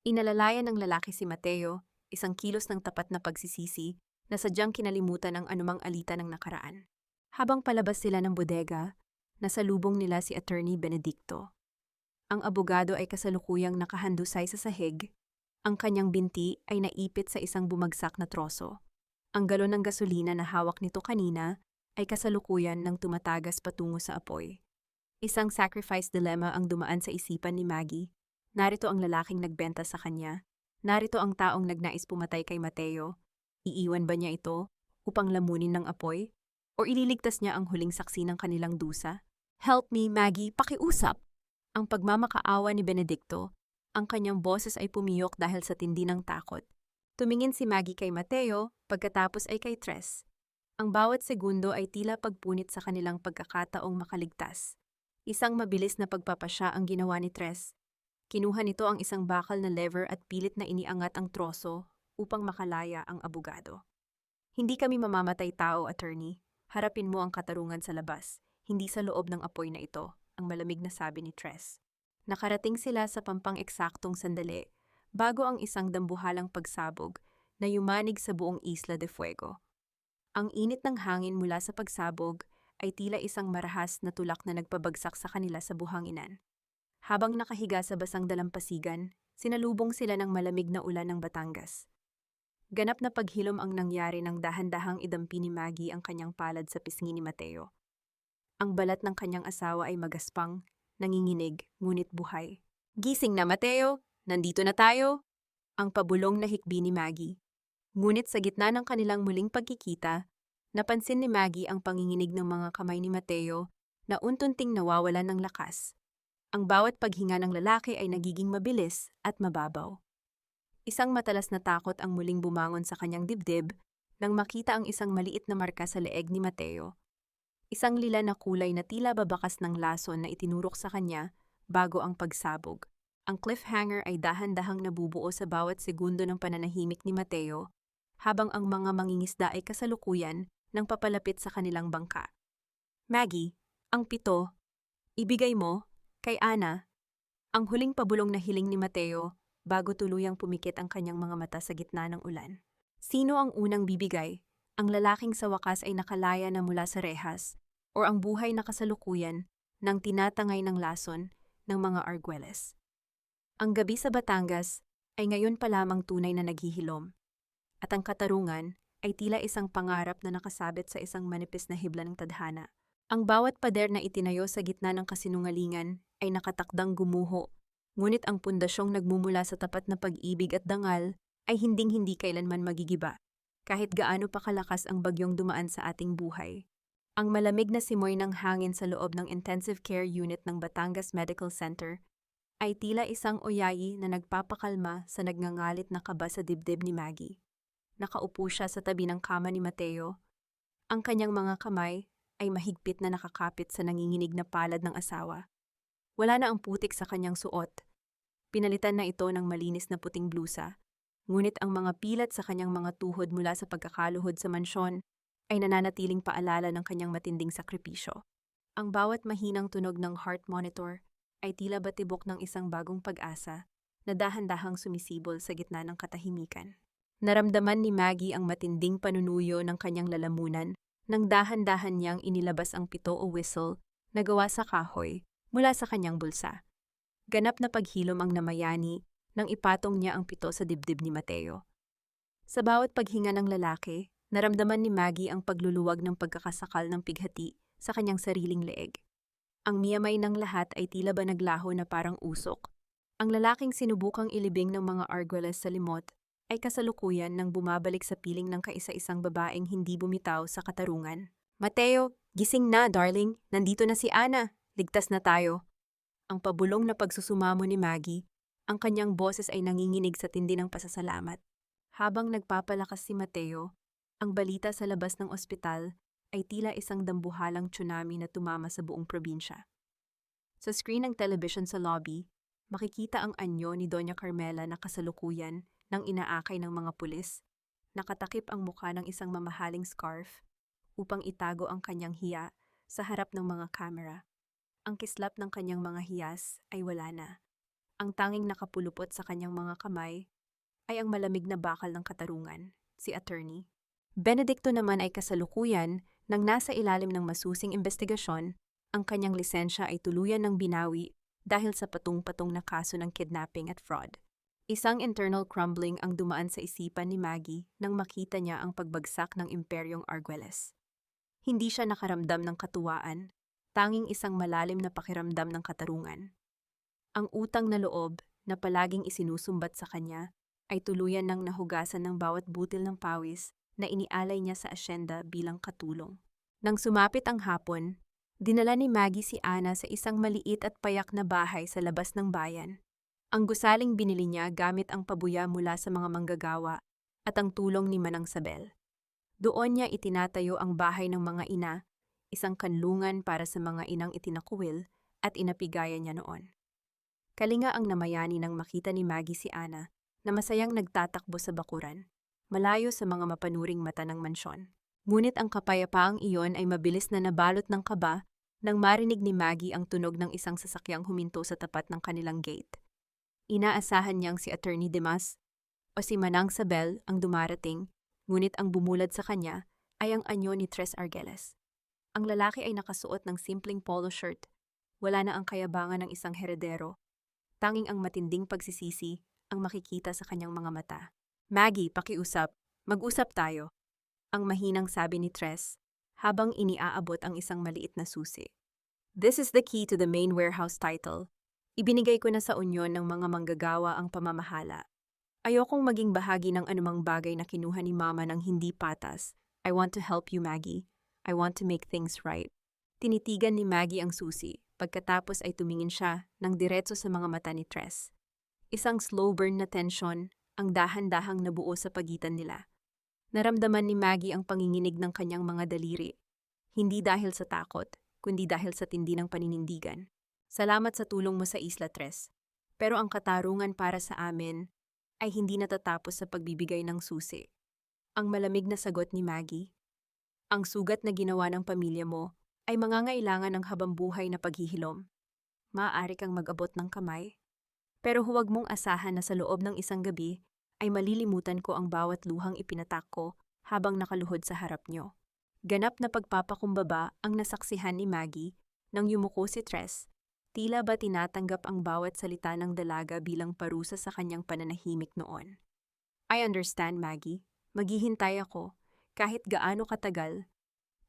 Inalalayan ng lalaki si Mateo, isang kilos ng tapat na pagsisisi na sadyang kinalimutan ang anumang alita ng nakaraan. Habang palabas sila ng bodega, nasalubong nila si Attorney Benedicto. Ang abogado ay kasalukuyang nakahandusay sa sahig. Ang kanyang binti ay naipit sa isang bumagsak na troso. Ang galon ng gasolina na hawak nito kanina ay kasalukuyan ng tumatagas patungo sa apoy. Isang sacrifice dilemma ang dumaan sa isipan ni Maggie. Narito ang lalaking nagbenta sa kanya. Narito ang taong nagnais pumatay kay Mateo. Iiwan ba niya ito upang lamunin ng apoy? O ililigtas niya ang huling saksi ng kanilang dusa? Help me, Maggie, pakiusap! Ang pagmamakaawa ni Benedicto, ang kanyang boses ay pumiyok dahil sa tindi ng takot. Tumingin si Maggie kay Mateo, pagkatapos ay kay Tres. Ang bawat segundo ay tila pagpunit sa kanilang pagkakataong makaligtas. Isang mabilis na pagpapasya ang ginawa ni Tres. Kinuha nito ang isang bakal na lever at pilit na iniangat ang troso upang makalaya ang abogado. Hindi kami mamamatay tao, attorney. Harapin mo ang katarungan sa labas, hindi sa loob ng apoy na ito, ang malamig na sabi ni Tres. Nakarating sila sa pampang-eksaktong sandali bago ang isang dambuhalang pagsabog na yumanig sa buong Isla de Fuego. Ang init ng hangin mula sa pagsabog ay tila isang marahas na tulak na nagpabagsak sa kanila sa buhanginan. Habang nakahiga sa basang dalampasigan, sinalubong sila ng malamig na ulan ng Batangas. Ganap na paghilom ang nangyari nang dahan-dahang idampi ni Maggie ang kanyang palad sa pisngi ni Mateo. Ang balat ng kanyang asawa ay magaspang, nanginginig, ngunit buhay. Gising na, Mateo! Nandito na tayo! Ang pabulong na hikbi ni Maggie. Ngunit sa gitna ng kanilang muling pagkikita, napansin ni Maggie ang panginginig ng mga kamay ni Mateo na untunting nawawalan ng lakas. Ang bawat paghinga ng lalaki ay nagiging mabilis at mababaw. Isang matalas na takot ang muling bumangon sa kanyang dibdib nang makita ang isang maliit na marka sa leeg ni Mateo. Isang lila na kulay na tila babakas ng lason na itinurok sa kanya bago ang pagsabog. Ang cliffhanger ay dahan-dahang nabubuo sa bawat segundo ng pananahimik ni Mateo, habang ang mga mangingisda ay kasalukuyan nang papalapit sa kanilang bangka. Maggie, ang pito, ibigay mo, kay Ana. Ang huling pabulong na hiling ni Mateo bago tuluyang pumikit ang kanyang mga mata sa gitna ng ulan. Sino ang unang bibigay? Ang lalaking sa wakas ay nakalaya na mula sa rehas o ang buhay na kasalukuyan ng tinatangay ng lason ng mga Arguelles. Ang gabi sa Batangas ay ngayon pa lamang tunay na naghihilom at ang katarungan ay tila isang pangarap na nakasabit sa isang manipis na hibla ng tadhana. Ang bawat pader na itinayo sa gitna ng kasinungalingan ay nakatakdang gumuho, ngunit ang pundasyong nagmumula sa tapat na pag-ibig at dangal ay hinding-hindi kailanman magigiba, kahit gaano pa kalakas ang bagyong dumaan sa ating buhay. Ang malamig na simoy ng hangin sa loob ng intensive care unit ng Batangas Medical Center ay tila isang oyayi na nagpapakalma sa nagngangalit na kaba sa dibdib ni Maggie. Nakaupo siya sa tabi ng kama ni Mateo. Ang kanyang mga kamay ay mahigpit na nakakapit sa nanginginig na palad ng asawa. Wala na ang putik sa kanyang suot. Pinalitan na ito ng malinis na puting blusa, ngunit ang mga pilat sa kanyang mga tuhod mula sa pagkakaluhod sa mansyon ay nananatiling paalala ng kanyang matinding sakripisyo. Ang bawat mahinang tunog ng heart monitor ay tila batibok ng isang bagong pag-asa na dahan-dahang sumisibol sa gitna ng katahimikan. Naramdaman ni Maggie ang matinding panunuyo ng kanyang lalamunan nang dahan-dahan niyang inilabas ang pito o whistle na gawa sa kahoy mula sa kanyang bulsa. Ganap na paghilom ang namayani nang ipatong niya ang pito sa dibdib ni Mateo. Sa bawat paghinga ng lalaki, naramdaman ni Maggie ang pagluluwag ng pagkakasakal ng pighati sa kanyang sariling leeg. Ang miyamay ng lahat ay tila ba naglaho na parang usok. Ang lalaking sinubukang ilibing ng mga Arguelles sa limot ay kasalukuyan nang bumabalik sa piling ng kaisa-isang babaeng hindi bumitaw sa katarungan. Mateo, gising na, darling. Nandito na si Ana. Ligtas na tayo. Ang pabulong na pagsusumamo ni Maggie, ang kanyang boses ay nanginginig sa tindi ng pasasalamat. Habang nagpapalakas si Mateo, ang balita sa labas ng ospital ay tila isang dambuhalang tsunami na tumama sa buong probinsya. Sa screen ng television sa lobby, makikita ang anyo ni Doña Carmela na kasalukuyan ng inaakay ng mga pulis. Nakatakip ang mukha ng isang mamahaling scarf upang itago ang kanyang hiya sa harap ng mga kamera. Ang kislap ng kanyang mga hiyas ay wala na. Ang tanging nakapulupot sa kanyang mga kamay ay ang malamig na bakal ng katarungan, si attorney. Benedicto naman ay kasalukuyan nang nasa ilalim ng masusing investigasyon, ang kanyang lisensya ay tuluyan ng binawi dahil sa patong-patong na kaso ng kidnapping at fraud. Isang internal crumbling ang dumaan sa isipan ni Maggie nang makita niya ang pagbagsak ng Imperyong Arguelles. Hindi siya nakaramdam ng katuwaan, tanging isang malalim na pakiramdam ng katarungan. Ang utang na loob na palaging isinusumbat sa kanya ay tuluyan ng nahugasan ng bawat butil ng pawis na inialay niya sa asyenda bilang katulong. Nang sumapit ang hapon, dinala ni Maggie si Ana sa isang maliit at payak na bahay sa labas ng bayan. Ang gusaling binili niya gamit ang pabuya mula sa mga manggagawa at ang tulong ni Manang Sabel. Doon niya itinatayo ang bahay ng mga ina, isang kanlungan para sa mga inang itinakuwil at inapigaya niya noon. Kalinga ang namayani nang makita ni Maggie si Ana na masayang nagtatakbo sa bakuran, malayo sa mga mapanuring mata ng mansyon. Ngunit ang kapayapaang iyon ay mabilis na nabalot ng kaba nang marinig ni Maggie ang tunog ng isang sasakyang huminto sa tapat ng kanilang gate. Inaasahan niyang si Attorney Dimas o si Manang Sabel ang dumarating, ngunit ang bumulad sa kanya ay ang anyo ni Tres Arguelles. Ang lalaki ay nakasuot ng simpleng polo shirt, wala na ang kayabangan ng isang heredero. Tanging ang matinding pagsisisi ang makikita sa kanyang mga mata. Maggie, pakiusap. Mag-usap tayo. Ang mahinang sabi ni Tres, habang iniaabot ang isang maliit na susi. This is the key to the main warehouse title. Ibinigay ko na sa unyon ng mga manggagawa ang pamamahala. Ayokong maging bahagi ng anumang bagay na kinuha ni Mama ng hindi patas. I want to help you, Maggie. I want to make things right. Tinitigan ni Maggie ang susi. Pagkatapos ay tumingin siya ng diretso sa mga mata ni Tres. Isang slow burn na tensyon ang dahan-dahang nabuo sa pagitan nila. Naramdaman ni Maggie ang panginginig ng kanyang mga daliri. Hindi dahil sa takot, kundi dahil sa tindi ng paninindigan. Salamat sa tulong mo sa Isla Tres. Pero ang katarungan para sa amin ay hindi natatapos sa pagbibigay ng susi. Ang malamig na sagot ni Maggie. Ang sugat na ginawa ng pamilya mo ay mangangailangan ng habambuhay na paghihilom. Maaari kang mag-abot ng kamay. Pero huwag mong asahan na sa loob ng isang gabi ay malilimutan ko ang bawat luhang ipinatak ko habang nakaluhod sa harap nyo. Ganap na pagpapakumbaba ang nasaksihan ni Maggie nang yumuko si Tres. Tila ba tinatanggap ang bawat salita ng dalaga bilang parusa sa kanyang pananahimik noon. I understand, Maggie. Maghihintay ako, kahit gaano katagal.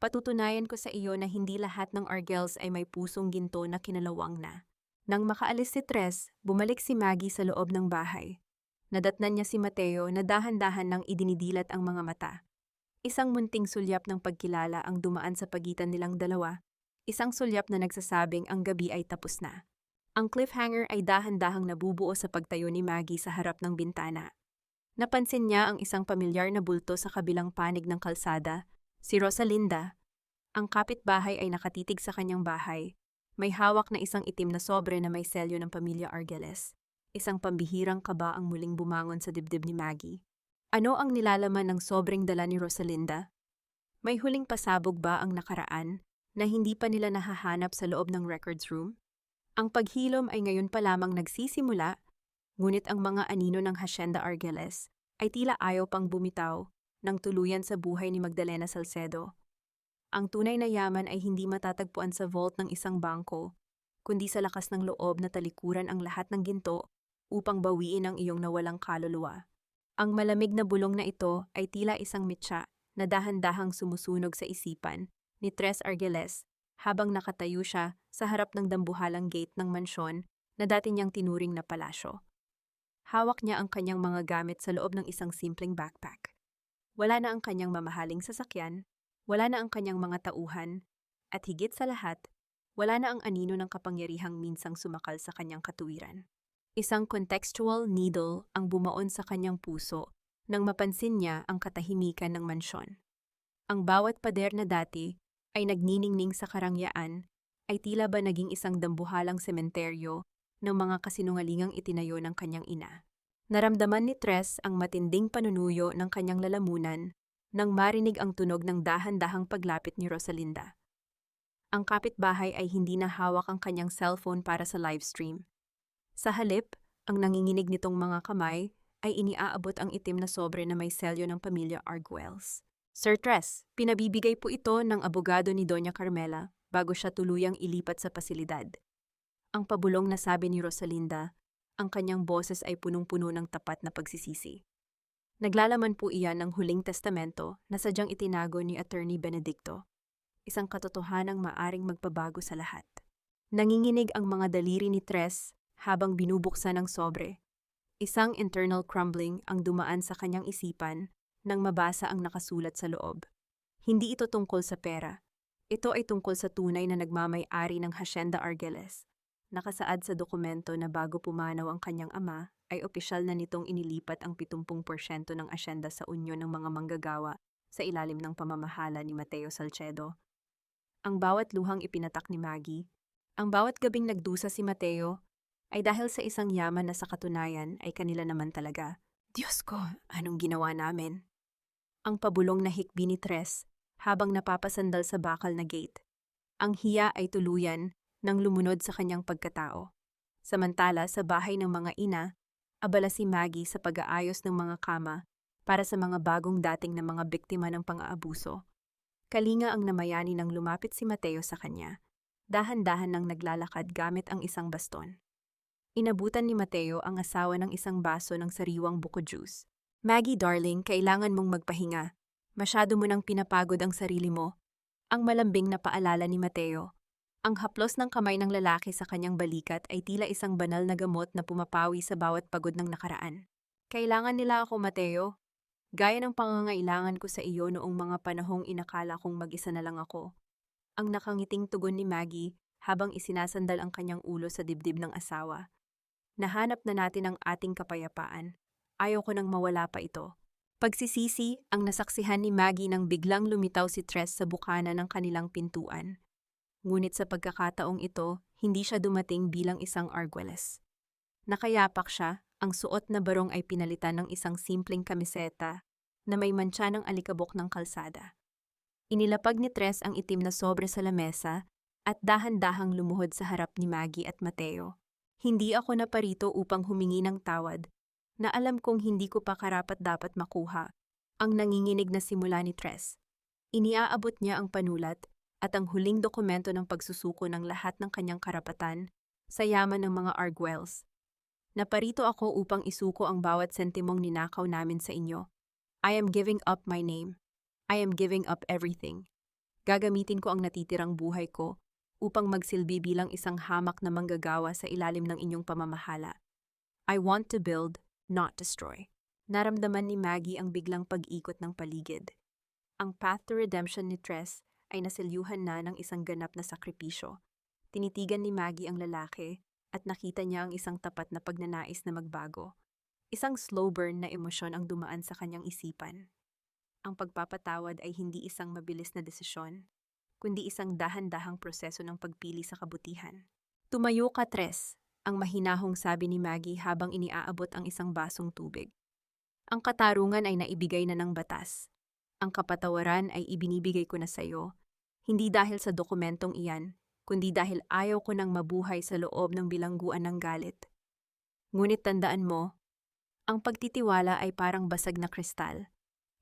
Patutunayan ko sa iyo na hindi lahat ng Arguelles ay may pusong ginto na kinalawang na. Nang makaalis si Tres, bumalik si Maggie sa loob ng bahay. Nadatnan niya si Mateo na dahan-dahan nang idinidilat ang mga mata. Isang munting sulyap ng pagkilala ang dumaan sa pagitan nilang dalawa. Isang sulyap na nagsasabing ang gabi ay tapos na. Ang cliffhanger ay dahan-dahang nabubuo sa pagtayo ni Maggie sa harap ng bintana. Napansin niya ang isang pamilyar na bulto sa kabilang panig ng kalsada, si Rosalinda. Ang kapitbahay ay nakatitig sa kanyang bahay. May hawak na isang itim na sobre na may selyo ng pamilya Arguelles. Isang pambihirang kaba ang muling bumangon sa dibdib ni Maggie. Ano ang nilalaman ng sobreng dala ni Rosalinda? May huling pasabog ba ang nakaraan na hindi pa nila nahahanap sa loob ng records room? Ang paghilom ay ngayon pa lamang nagsisimula, ngunit ang mga anino ng Hacienda Arguelles ay tila ayaw pang bumitaw ng tuluyan sa buhay ni Magdalena Salcedo. Ang tunay na yaman ay hindi matatagpuan sa vault ng isang bangko, kundi sa lakas ng loob na talikuran ang lahat ng ginto upang bawiin ang iyong nawalang kaluluwa. Ang malamig na bulong na ito ay tila isang mitya na dahan-dahang sumusunog sa isipan ni Tres Arguelles habang nakatayo siya sa harap ng dambuhalang gate ng mansyon na dati niyang tinuring na palasyo. Hawak niya ang kanyang mga gamit sa loob ng isang simpleng backpack. Wala na ang kanyang mamahaling sasakyan, wala na ang kanyang mga tauhan, at higit sa lahat, wala na ang anino ng kapangyarihang minsang sumakal sa kanyang katuwiran. Isang contextual needle ang bumaon sa kanyang puso nang mapansin niya ang katahimikan ng mansyon. Ang bawat pader na dati ay nagniningning sa karangyaan ay tila ba naging isang dambuhalang sementeryo ng mga kasinungalingang itinayo ng kanyang ina. Naramdaman ni Tres ang matinding panunuyo ng kanyang lalamunan nang marinig ang tunog ng dahan-dahang paglapit ni Rosalinda. Ang kapitbahay ay hindi na hawak ang kanyang cellphone para sa livestream. Sa halip, ang nanginginig nitong mga kamay ay iniaabot ang itim na sobre na may selyo ng pamilya Arguelles. Sir Tres, pinabibigay po ito ng abogado ni Doña Carmela bago siya tuluyang ilipat sa pasilidad. Ang pabulong na sabi ni Rosalinda, ang kanyang boses ay punong-puno ng tapat na pagsisisi. Naglalaman po iyan ng huling testamento na sadyang itinago ni Attorney Benedicto, isang katotohanang maaring magpabago sa lahat. Nanginginig ang mga daliri ni Tres habang binubuksan ng sobre. Isang internal crumbling ang dumaan sa kanyang isipan nang mabasa ang nakasulat sa loob. Hindi ito tungkol sa pera. Ito ay tungkol sa tunay na nagmamay-ari ng Hacienda Argeles. Nakasaad sa dokumento na bago pumanaw ang kanyang ama, ay opisyal na nitong inilipat ang 70% ng asyenda sa unyon ng mga manggagawa sa ilalim ng pamamahala ni Mateo Salcedo. Ang bawat luhang ipinatak ni Maggie, ang bawat gabing nagdusa si Mateo, ay dahil sa isang yaman na sa katunayan ay kanila naman talaga. Diyos ko, anong ginawa namin? Ang pabulong na hikbi ni Tres habang napapasandal sa bakal na gate. Ang hiya ay tuluyan nang lumunod sa kanyang pagkatao. Samantala sa bahay ng mga ina, abala si Maggie sa pag-aayos ng mga kama para sa mga bagong dating na mga biktima ng pang-aabuso. Kalinga ang namayani nang lumapit si Mateo sa kanya. Dahan-dahan nang naglalakad gamit ang isang baston. Inabutan ni Mateo ang asawa ng isang baso ng sariwang buko juice. Maggie darling, kailangan mong magpahinga. Masyado mo nang pinapagod ang sarili mo. Ang malambing na paalala ni Mateo. Ang haplos ng kamay ng lalaki sa kanyang balikat ay tila isang banal na gamot na pumapawi sa bawat pagod ng nakaraan. Kailangan nila ako, Mateo. Gaya ng pangangailangan ko sa iyo noong mga panahong inakala kong mag-isa na lang ako. Ang nakangiting tugon ni Maggie habang isinasandal ang kanyang ulo sa dibdib ng asawa. Nahanap na natin ang ating kapayapaan. Ayaw ko nang mawala pa ito. Pagsisisi ang nasaksihan ni Maggie nang biglang lumitaw si Tres sa bukana ng kanilang pintuan. Ngunit sa pagkakataong ito, hindi siya dumating bilang isang Arguelles. Nakayapak siya, ang suot na barong ay pinalitan ng isang simpleng kamiseta na may mantsa ng alikabok ng kalsada. Inilapag ni Tres ang itim na sobre sa lamesa at dahan-dahang lumuhod sa harap ni Maggie at Mateo. Hindi ako naparito upang humingi ng tawad, na alam kong hindi ko pa karapat-dapat makuha, ang nanginginig na simula ni Tres. Iniaabot niya ang panulat at ang huling dokumento ng pagsusuko ng lahat ng kanyang karapatan sa yaman ng mga Arguelles. Naparito ako upang isuko ang bawat sentimong ninakaw namin sa inyo. I am giving up my name. I am giving up everything. Gagamitin ko ang natitirang buhay ko upang magsilbi bilang isang hamak na manggagawa sa ilalim ng inyong pamamahala. I want to build, not destroy. Naramdaman ni Maggie ang biglang pag-ikot ng paligid. Ang path to redemption ni Tres ay nasilyuhan na ng isang ganap na sakripisyo. Tinitigan ni Maggie ang lalaki at nakita niya ang isang tapat na pagnanais na magbago. Isang slow burn na emosyon ang dumaan sa kanyang isipan. Ang pagpapatawad ay hindi isang mabilis na desisyon, kundi isang dahan-dahang proseso ng pagpili sa kabutihan. Tumayo ka, Tres, ang mahinahong sabi ni Maggie habang iniaabot ang isang basong tubig. Ang katarungan ay naibigay na ng batas. Ang kapatawaran ay ibinibigay ko na sa iyo, hindi dahil sa dokumentong iyan, kundi dahil ayaw ko nang mabuhay sa loob ng bilangguan ng galit. Ngunit tandaan mo, ang pagtitiwala ay parang basag na kristal.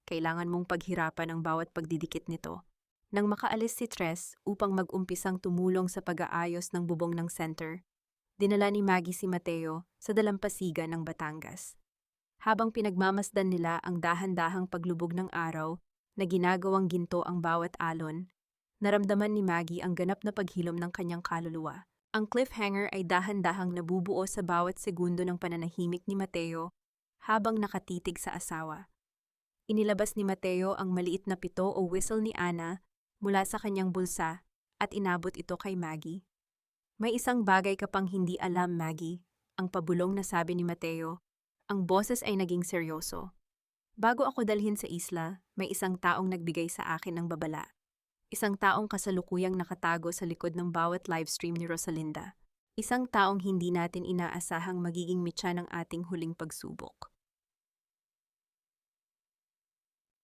Kailangan mong paghirapan ang bawat pagdidikit nito. Nang makaalis si Tres upang mag-umpisang tumulong sa pag-aayos ng bubong ng center, dinala ni Maggie si Mateo sa dalampasigan ng Batangas. Habang pinagmamasdan nila ang dahan-dahang paglubog ng araw na ginagawang ginto ang bawat alon, naramdaman ni Maggie ang ganap na paghilom ng kanyang kaluluwa. Ang cliffhanger ay dahan-dahang nabubuo sa bawat segundo ng pananahimik ni Mateo habang nakatitig sa asawa. Inilabas ni Mateo ang maliit na pito o whistle ni Ana mula sa kanyang bulsa at inabot ito kay Maggie. May isang bagay ka pang hindi alam, Maggie, ang pabulong na sabi ni Mateo. Ang boses ay naging seryoso. Bago ako dalhin sa isla, may isang taong nagbigay sa akin ng babala. Isang taong kasalukuyang nakatago sa likod ng bawat livestream ni Rosalinda. Isang taong hindi natin inaasahang magiging mitya ng ating huling pagsubok.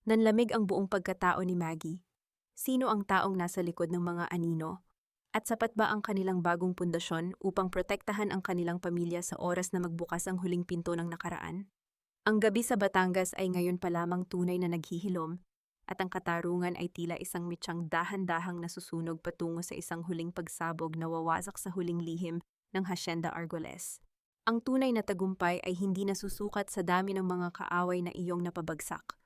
Nanlamig ang buong pagkatao ni Maggie. Sino ang taong nasa likod ng mga anino? At sapat ba ang kanilang bagong pundasyon upang protektahan ang kanilang pamilya sa oras na magbukas ang huling pinto ng nakaraan? Ang gabi sa Batangas ay ngayon pa lamang tunay na naghihilom, at ang katarungan ay tila isang mitsyang dahan-dahang nasusunog patungo sa isang huling pagsabog na wawasak sa huling lihim ng Hacienda Argoles. Ang tunay na tagumpay ay hindi nasusukat sa dami ng mga kaaway na iyong napabagsak,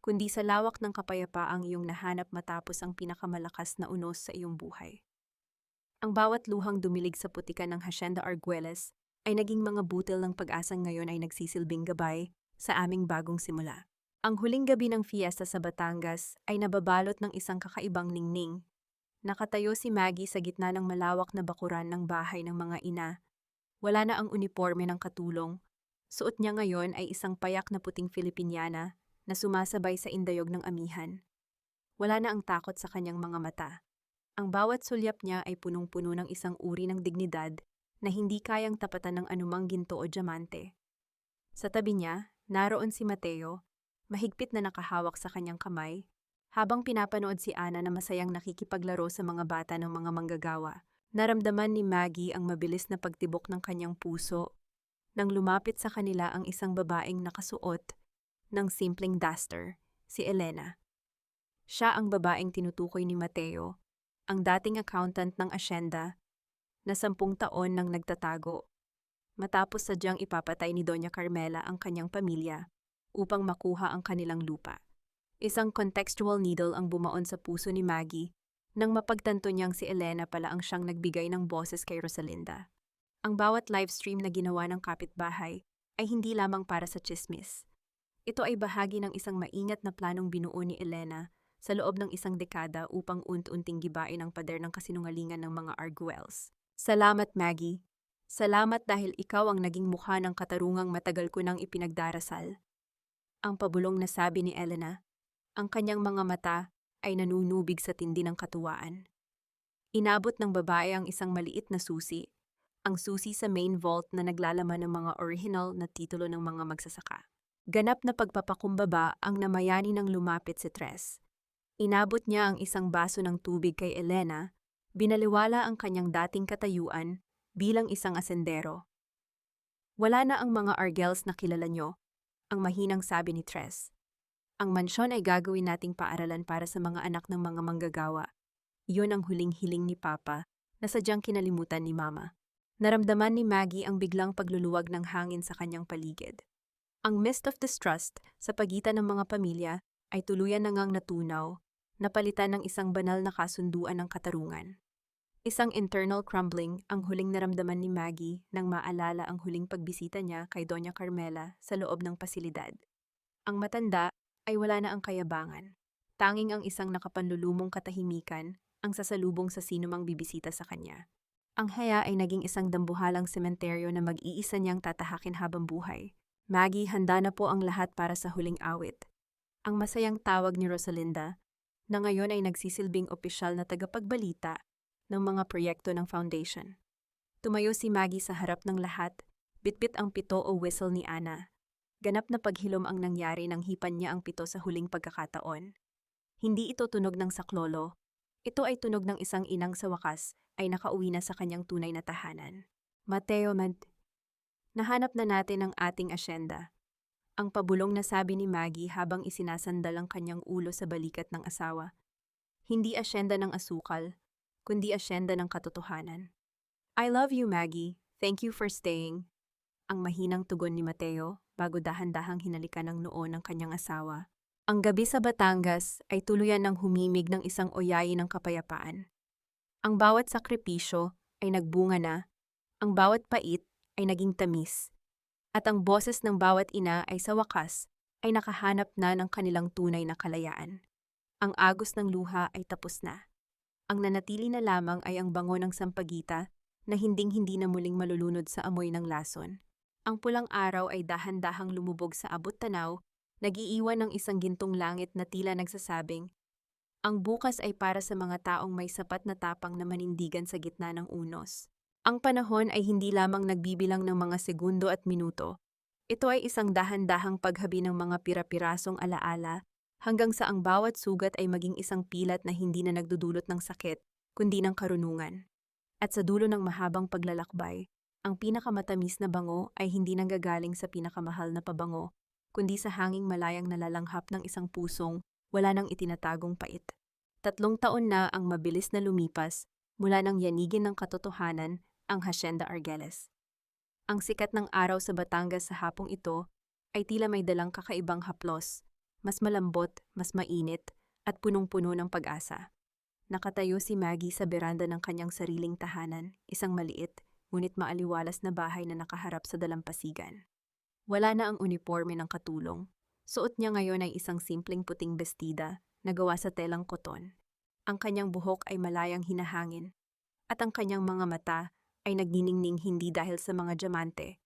kundi sa lawak ng kapayapaang iyong nahanap matapos ang pinakamalakas na unos sa iyong buhay. Ang bawat luhang dumilig sa putikan ng Hacienda Argoles ay naging mga butil ng pag-asang ngayon ay nagsisilbing gabay sa aming bagong simula. Ang huling gabi ng fiesta sa Batangas ay nababalot ng isang kakaibang ningning. Nakatayo si Maggie sa gitna ng malawak na bakuran ng bahay ng mga ina. Wala na ang uniforme ng katulong. Suot niya ngayon ay isang payak na puting Filipiniana na sumasabay sa indayog ng amihan. Wala na ang takot sa kanyang mga mata. Ang bawat sulyap niya ay punong-puno ng isang uri ng dignidad na hindi kayang tapatan ng anumang ginto o diamante. Sa tabi niya, naroon si Mateo, mahigpit na nakahawak sa kanyang kamay, habang pinapanood si Ana na masayang nakikipaglaro sa mga bata ng mga manggagawa. Naramdaman ni Maggie ang mabilis na pagtibok ng kanyang puso nang lumapit sa kanila ang isang babaeng nakasuot ng simpleng duster, si Elena. Siya ang babaeng tinutukoy ni Mateo, ang dating accountant ng asyenda na 10 taon nang nagtatago matapos sadyang ipapatay ni Doña Carmela ang kanyang pamilya upang makuha ang kanilang lupa. Isang contextual needle ang bumaon sa puso ni Maggie nang mapagtanto niyang si Elena pala ang siyang nagbigay ng boses kay Rosalinda. Ang bawat livestream na ginawa ng kapitbahay ay hindi lamang para sa tsismis. Ito ay bahagi ng isang maingat na planong binuo ni Elena sa loob ng isang dekada upang unti-unting gibain ang pader ng kasinungalingan ng mga Arguelles. Salamat, Maggie. Salamat dahil ikaw ang naging mukha ng katarungang matagal ko nang ipinagdarasal. Ang pabulong na sabi ni Elena. Ang kanyang mga mata ay nanunubig sa tindi ng katuwaan. Inabot ng babae ang isang maliit na susi, ang susi sa main vault na naglalaman ng mga original na titulo ng mga magsasaka. Ganap na pagpapakumbaba ang namayani ng lumapit si Tres. Inabot niya ang isang baso ng tubig kay Elena, binaliwala ang kanyang dating katayuan bilang isang asendero. Wala na ang mga Arguelles na kilala nyo, ang mahinang sabi ni Tres. Ang mansyon ay gagawin nating paaralan para sa mga anak ng mga manggagawa. Iyon ang huling hiling ni Papa na sadyang kinalimutan ni Mama. Naramdaman ni Maggie ang biglang pagluluwag ng hangin sa kanyang paligid. Ang mist of distrust sa pagitan ng mga pamilya ay tuluyan na ngang natunaw, napalitan ng isang banal na kasunduan ng katarungan. Isang internal crumbling ang huling naramdaman ni Maggie nang maalala ang huling pagbisita niya kay Doña Carmela sa loob ng pasilidad. Ang matanda ay wala na ang kayabangan. Tanging ang isang nakapanlulumong katahimikan ang sasalubong sa sinumang bibisita sa kanya. Ang haya ay naging isang dambuhalang sementeryo na mag-iisa niyang tatahakin habang buhay. Maggie, handa na po ang lahat para sa huling awit. Ang masayang tawag ni Rosalinda, na ngayon ay nagsisilbing opisyal na tagapagbalita ng mga proyekto ng foundation. Tumayo si Maggie sa harap ng lahat, bitbit ang pito o whistle ni Ana. Ganap na paghilom ang nangyari nang hipan niya ang pito sa huling pagkakataon. Hindi ito tunog ng saklolo. Ito ay tunog ng isang inang sa wakas ay nakauwi na sa kanyang tunay na tahanan. Mateo, nahanap na natin ang ating asyenda. Ang pabulong na sabi ni Maggie habang isinasandal ang kanyang ulo sa balikat ng asawa. Hindi asyenda ng asukal, kundi asyenda ng katotohanan. I love you, Maggie. Thank you for staying. Ang mahinang tugon ni Mateo bago dahan-dahang hinalikan ng noo ng kanyang asawa. Ang gabi sa Batangas ay tuluyan ng humimig ng isang oyayi ng kapayapaan. Ang bawat sakripisyo ay nagbunga na, ang bawat pait ay naging tamis, at ang boses ng bawat ina ay sa wakas ay nakahanap na ng kanilang tunay na kalayaan. Ang agos ng luha ay tapos na. Ang nanatili na lamang ay ang bango ng sampagita na hinding-hindi na muling malulunod sa amoy ng lason. Ang pulang araw ay dahan-dahang lumubog sa abot tanaw, nag-iiwan ng isang gintong langit na tila nagsasabing, ang bukas ay para sa mga taong may sapat na tapang na manindigan sa gitna ng unos. Ang panahon ay hindi lamang nagbibilang ng mga segundo at minuto. Ito ay isang dahan-dahang paghabi ng mga pira-pirasong alaala hanggang sa ang bawat sugat ay maging isang pilat na hindi na nagdudulot ng sakit, kundi ng karunungan. At sa dulo ng mahabang paglalakbay, ang pinakamatamis na bango ay hindi nanggagaling sa pinakamahal na pabango, kundi sa hanging malayang nalalanghap ng isang pusong wala nang itinatagong pait. 3 taon na ang mabilis na lumipas mula nang yanigin ng katotohanan ang Hacienda Argeles. Ang sikat ng araw sa Batangas sa hapong ito ay tila may dalang kakaibang haplos, mas malambot, mas mainit, at punong-puno ng pag-asa. Nakatayo si Maggie sa beranda ng kanyang sariling tahanan, isang maliit, ngunit maaliwalas na bahay na nakaharap sa dalampasigan. Wala na ang uniforme ng katulong. Suot niya ngayon ay isang simpleng puting bestida na gawa sa telang koton. Ang kanyang buhok ay malayang hinahangin, at ang kanyang mga mata ay nagniningning hindi dahil sa mga diamante,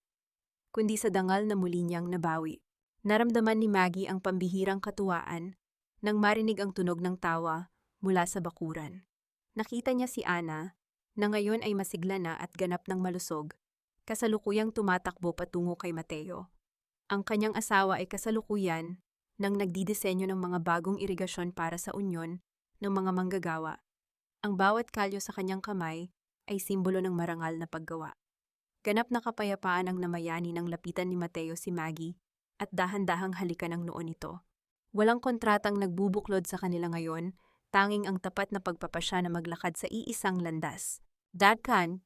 kundi sa dangal na muli niyang nabawi. Naramdaman ni Maggie ang pambihirang katuwaan nang marinig ang tunog ng tawa mula sa bakuran. Nakita niya si Ana, na ngayon ay masigla na at ganap ng malusog, kasalukuyang tumatakbo patungo kay Mateo. Ang kanyang asawa ay kasalukuyan nang nagdidisenyo ng mga bagong irigasyon para sa unyon ng mga manggagawa. Ang bawat kalyo sa kanyang kamay ay simbolo ng marangal na paggawa. Ganap na kapayapaan ang namayani nang lapitan ni Mateo si Maggie at dahan-dahang halikan ang noo nito. Walang kontratang nagbubuklod sa kanila ngayon, tanging ang tapat na pagpapasya na maglakad sa iisang landas. Dad Khan,